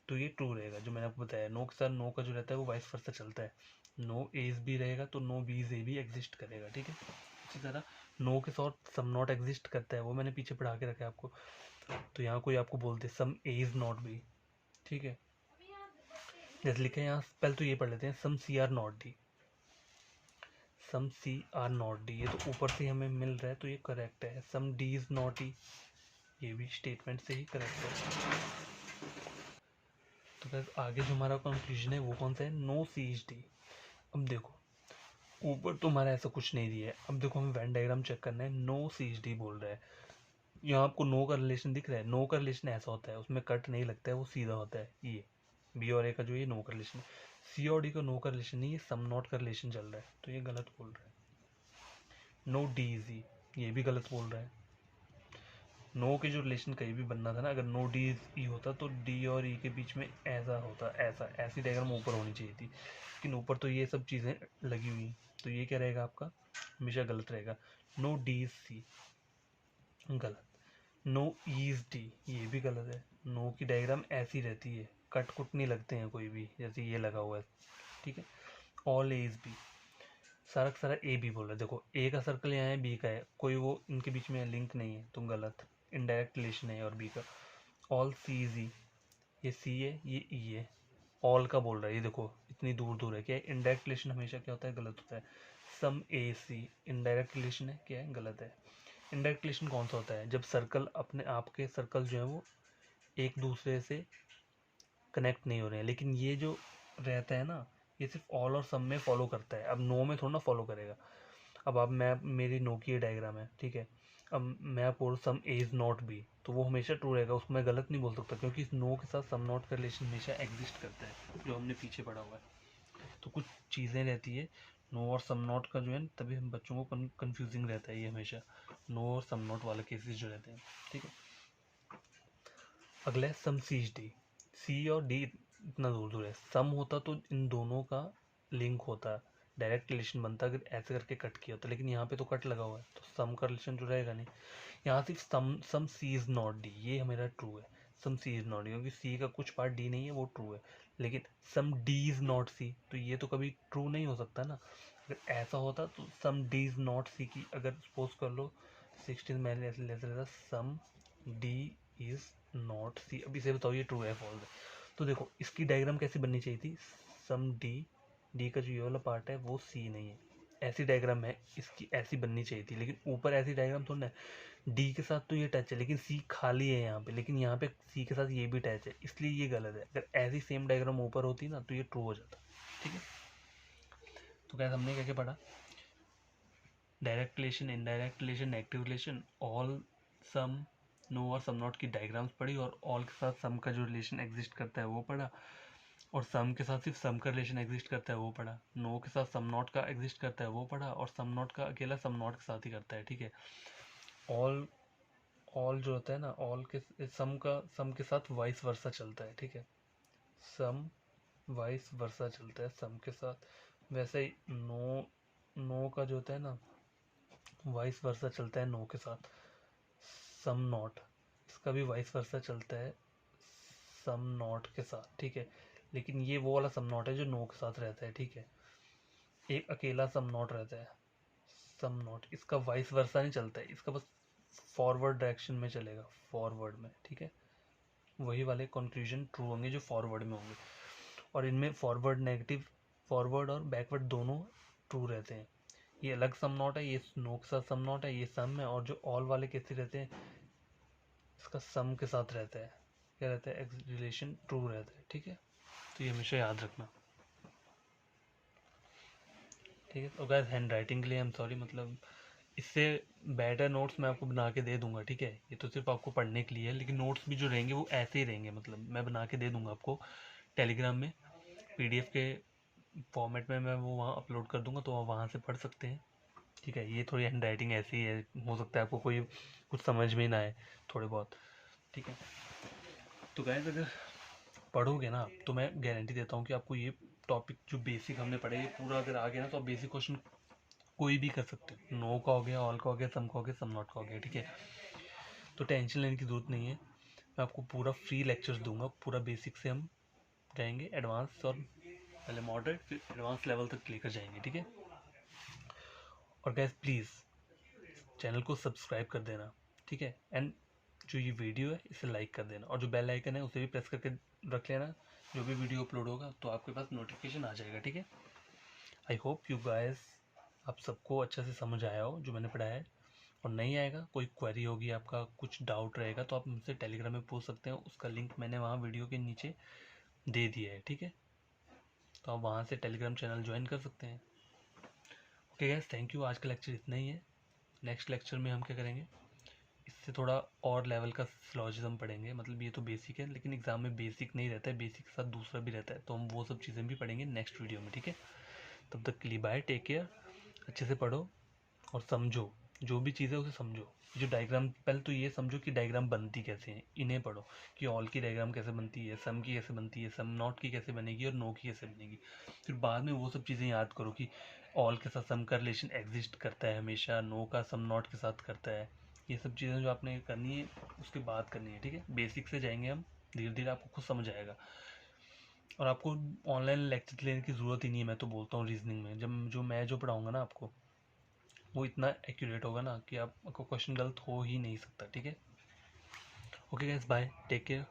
तो ये ट्रू रहेगा। जो मैंने आपको बताया, नो के साथ नो का जो रहता है वो वाइस वर्सा चलता है, नो एज बी रहेगा तो नो बीज ए भी एग्जिस्ट करेगा, ठीक है। इसी तरह नो के साथ सम नॉट एग्जिस्ट करता है, वो मैंने पीछे पढ़ा के रखा है आपको। तो यहाँ कोई आपको बोलते सम ए इज नॉट बी, ठीक है, जैसे लिखे हैं यहाँ, पहले तो ये पढ़ लेते हैं, some C are not D, some C are not D, ये तो ऊपर से हमें मिल रहा है तो ये करेक्ट है। सम डी इज नॉट ई, ये भी स्टेटमेंट से ही करेक्ट है। तो बस आगे जो हमारा कंक्लूजन है वो कौन सा है, नो सी इज डी। अब देखो ऊपर तो हमारा ऐसा कुछ नहीं दिया है, अब देखो हमें वेन डायग्राम चेक करना है, नो सी इज डी बोल रहा है, यहाँ आपको नो का रिलेशन दिख रहा है, नो का रिलेशन ऐसा होता है, उसमें कट नहीं लगता है, वो सीधा होता है, ये बी और ए का जो ये नो का रिलेशन, सी और डी का नो का रिलेशन नहीं, ये सम नॉट का रिलेशन चल रहा है, तो ये गलत बोल रहा है। नो डी इज ई, ये भी गलत बोल रहा है। नो के जो रिलेशन कहीं भी बनना था ना, अगर नो डी इज ई होता तो डी और ई के बीच में ऐसा होता, ऐसा ऐसी डायग्राम ऊपर होनी चाहिए थी, लेकिन ऊपर तो ये सब चीज़ें लगी हुई, तो ये क्या रहेगा आपका, हमेशा गलत रहेगा। नो डी इज सी, गलत। नो ईज डी, ये भी गलत है, नो की डायग्राम ऐसी रहती है, कट कुट नहीं लगते हैं कोई भी, जैसे ये लगा हुआ है, ठीक है। ऑल ए इज बी, सारा का सारा ए बी बोल रहा है, देखो ए का सर्कल यहाँ है, बी का है, कोई वो इनके बीच में लिंक नहीं है, तो गलत, इनडायरेक्ट रिलेशन है और बी का। ऑल सी इज ई, ये सी है ये ई है, ऑल का बोल रहा है, ये देखो इतनी दूर दूर है, क्या है, इनडायरेक्ट रिलेशन हमेशा क्या होता है, गलत होता है। सम ए सी, इनडायरेक्ट रिलेशन है, क्या है, गलत है। इनडायरेक्ट रिलेशन कौन सा होता है, जब सर्कल अपने आप के सर्कल जो है वो एक दूसरे से कनेक्ट नहीं हो रहे हैं, लेकिन ये जो रहता है ना, ये सिर्फ ऑल और सम में फॉलो करता है, अब नो में थोड़ा ना फॉलो करेगा। अब आप मैं मेरी नो की डायग्राम है, ठीक है, अब मैं आपको बोल सम ए इज़ नॉट बी, तो वो हमेशा ट्रू रहेगा, उसको मैं गलत नहीं बोल सकता, क्योंकि इस नो के साथ सम नॉट का रिलेशन हमेशा एग्जिस्ट करता है, जो हमने पीछे पढ़ा हुआ है। तो कुछ चीज़ें रहती है नो और सम नॉट का जो है, तभी हम बच्चों को कंफ्यूजिंग रहता है ये हमेशा, नो और सम नॉट वाले केसेस जो रहते हैं। ठीक है, अगला है सम सी डी। सी और डी इतना दूर दूर है, सम होता तो इन दोनों का लिंक होता, डायरेक्ट रिलेशन बनता अगर ऐसे करके कट किया होता, लेकिन यहाँ पे तो कट लगा हुआ है तो सम का रिलेशन जो रहेगा नहीं। यहाँ सिर्फ सम सी इज नॉट डी, ये मेरा ट्रू है। Some C is not D, क्योंकि सी का कुछ पार्ट डी नहीं है, वो ट्रू है। लेकिन सम डी इज नॉट सी, तो ये तो कभी ट्रू नहीं हो सकता ना। अगर ऐसा होता तो सम डी इज नॉट सी की, अगर सपोज कर लो 16 मैंने ऐसे ले लेता सम डी इज नॉट सी, अब इसे बताओ ये ट्रू है फॉल्स है। तो देखो इसकी डायग्राम कैसी बननी चाहिए थी, सम डी, डी का जो ये वाला पार्ट है वो सी नहीं है, ऐसी डायग्राम है इसकी, ऐसी बननी चाहिए थी। लेकिन ऊपर ऐसी डायग्राम थोड़ा ना, डी के साथ तो ये टच है लेकिन सी खाली है यहाँ पे, लेकिन यहाँ पे सी के साथ ये भी टच है, इसलिए ये गलत है। अगर ऐसी सेम डायग्राम ऊपर होती ना तो ये ट्रू हो जाता। ठीक है, तो क्या हमने क्या क्या पढ़ा, direct relation, indirect relation, negative relation, all, some, no और सम नॉट की डायग्राम्स पढ़ी, और ऑल के साथ सम का जो रिलेशन एग्जिस्ट करता है वो पढ़ा, और सम के साथ सिर्फ सम का रिलेशन एग्जिस्ट करता है वो पढ़ा, नो के साथ सम नॉट का एग्जिस्ट करता है वो पढ़ा, और सम नॉट का अकेला सम नॉट के साथ ही करता है। ठीक है, ऑल, ऑल जो होता है ना, ऑल के सम के साथ वाइस वर्सा चलता है। ठीक है, सम वाइस वर्सा चलता है सम के साथ, वैसे ही नो, नो का जो होता है ना वाइस वर्सा चलता है नो के साथ। सम नॉट, इसका भी वाइस वर्सा चलता है सम नॉट के साथ। ठीक है, लेकिन ये वो वाला सम नॉट है जो नो के साथ रहता है। ठीक है, एक अकेला सम नॉट रहता है सम नॉट, इसका वाइस वर्सा नहीं चलता है, इसका बस फॉरवर्ड डायरेक्शन में चलेगा, फॉरवर्ड में। ठीक है, वही वाले कंक्लूजन ट्रू होंगे जो फॉरवर्ड में होंगे, और इनमें फॉरवर्ड नेगेटिव, फॉरवर्ड और बैकवर्ड दोनों ट्रू रहते हैं। ये अलग सम नॉट है, ये नो के साथ सम नॉट है, ये सम है, और जो ऑल वाले कैसे रहते हैं, इसका सम के साथ रहता है, क्या रहता है, रिलेशन ट्रू रहता है। ठीक है, तो ये हमेशा याद रखना। ठीक है, तो गाइस हैंड राइटिंग के लिए आई एम सॉरी, मतलब इससे बेटर नोट्स मैं आपको बना के दे दूंगा। ठीक है, ये तो सिर्फ आपको पढ़ने के लिए है, लेकिन नोट्स भी जो रहेंगे वो ऐसे ही रहेंगे, मतलब मैं बना के दे दूंगा आपको टेलीग्राम में, पीडीएफ के फॉर्मेट में मैं वो वहाँ अपलोड कर दूंगा, तो आप वहाँ से पढ़ सकते हैं। ठीक है, ये थोड़ी हैंड राइटिंग ऐसी है, हो सकता है आपको कोई कुछ समझ में ना आए थोड़े बहुत। ठीक है, तो गाइस अगर पढ़ोगे ना तो मैं गारंटी देता हूँ कि आपको ये टॉपिक जो बेसिक हमने पढ़े ये पूरा अगर आ गया ना, तो आप बेसिक क्वेश्चन कोई भी कर सकते हो, नो का हो गया, ऑल का हो गया, सम का हो गया, सम नॉट का हो गया। ठीक है, तो टेंशन लेने की ज़रूरत नहीं है, मैं आपको पूरा फ्री लेक्चर्स दूंगा, पूरा बेसिक से हम जाएंगे एडवांस, और पहले मॉडरेट फिर एडवांस लेवल तक लेकर जाएंगे। ठीक है, और गैस प्लीज़ चैनल को सब्सक्राइब कर देना। ठीक है, एंड जो ये वीडियो है इसे लाइक कर देना, और जो बेल आइकन है उसे भी प्रेस करके रख लेना, जो भी वीडियो अपलोड होगा तो आपके पास नोटिफिकेशन आ जाएगा। ठीक है, आई होप यू गाइस, आप सबको अच्छे से समझ आया हो जो मैंने पढ़ाया है, और नहीं आएगा, कोई क्वेरी होगी, आपका कुछ डाउट रहेगा तो आप मुझसे टेलीग्राम में पूछ सकते हैं, उसका लिंक मैंने वहाँ वीडियो के नीचे दे दिया है। ठीक है, तो आप वहाँ से टेलीग्राम चैनल ज्वाइन कर सकते हैं। ओके गैस, थैंक यू, आज का लेक्चर इतना ही है। नेक्स्ट लेक्चर में हम क्या करेंगे, इससे थोड़ा और लेवल का सिलॉजिज्म पढ़ेंगे, मतलब ये तो बेसिक है लेकिन एग्जाम में बेसिक नहीं रहता है, बेसिक के साथ दूसरा भी रहता है, तो हम वो सब चीज़ें भी पढ़ेंगे नेक्स्ट वीडियो में। ठीक है, तब तक के लिए बाय, टेक केयर, अच्छे से पढ़ो और समझो, जो भी चीज़ है उसे समझो। जो डायग्राम, पहले तो ये समझो कि डायग्राम बनती कैसे हैं, इन्हें पढ़ो कि ऑल की डायग्राम कैसे बनती है, सम की कैसे बनती है, सम नॉट की कैसे बनेगी, और नो की कैसे बनेगी। फिर बाद में वो सब चीज़ें याद करो कि ऑल के साथ सम का रिलेशन एग्जिस्ट करता है हमेशा, नो का सम नॉट के साथ करता है। ये सब चीज़ें जो आपने करनी है उसके बाद करनी है। ठीक है, बेसिक से जाएंगे हम, धीरे धीरे आपको खुद समझ आएगा, और आपको ऑनलाइन लेक्चर लेने की ज़रूरत ही नहीं है। मैं तो बोलता हूँ रीजनिंग में जब जो मैं जो पढ़ाऊँगा ना आपको, वो इतना एक्यूरेट होगा ना कि आपको क्वेश्चन गलत हो ही नहीं सकता। ठीक है, okay guys, bye, take care.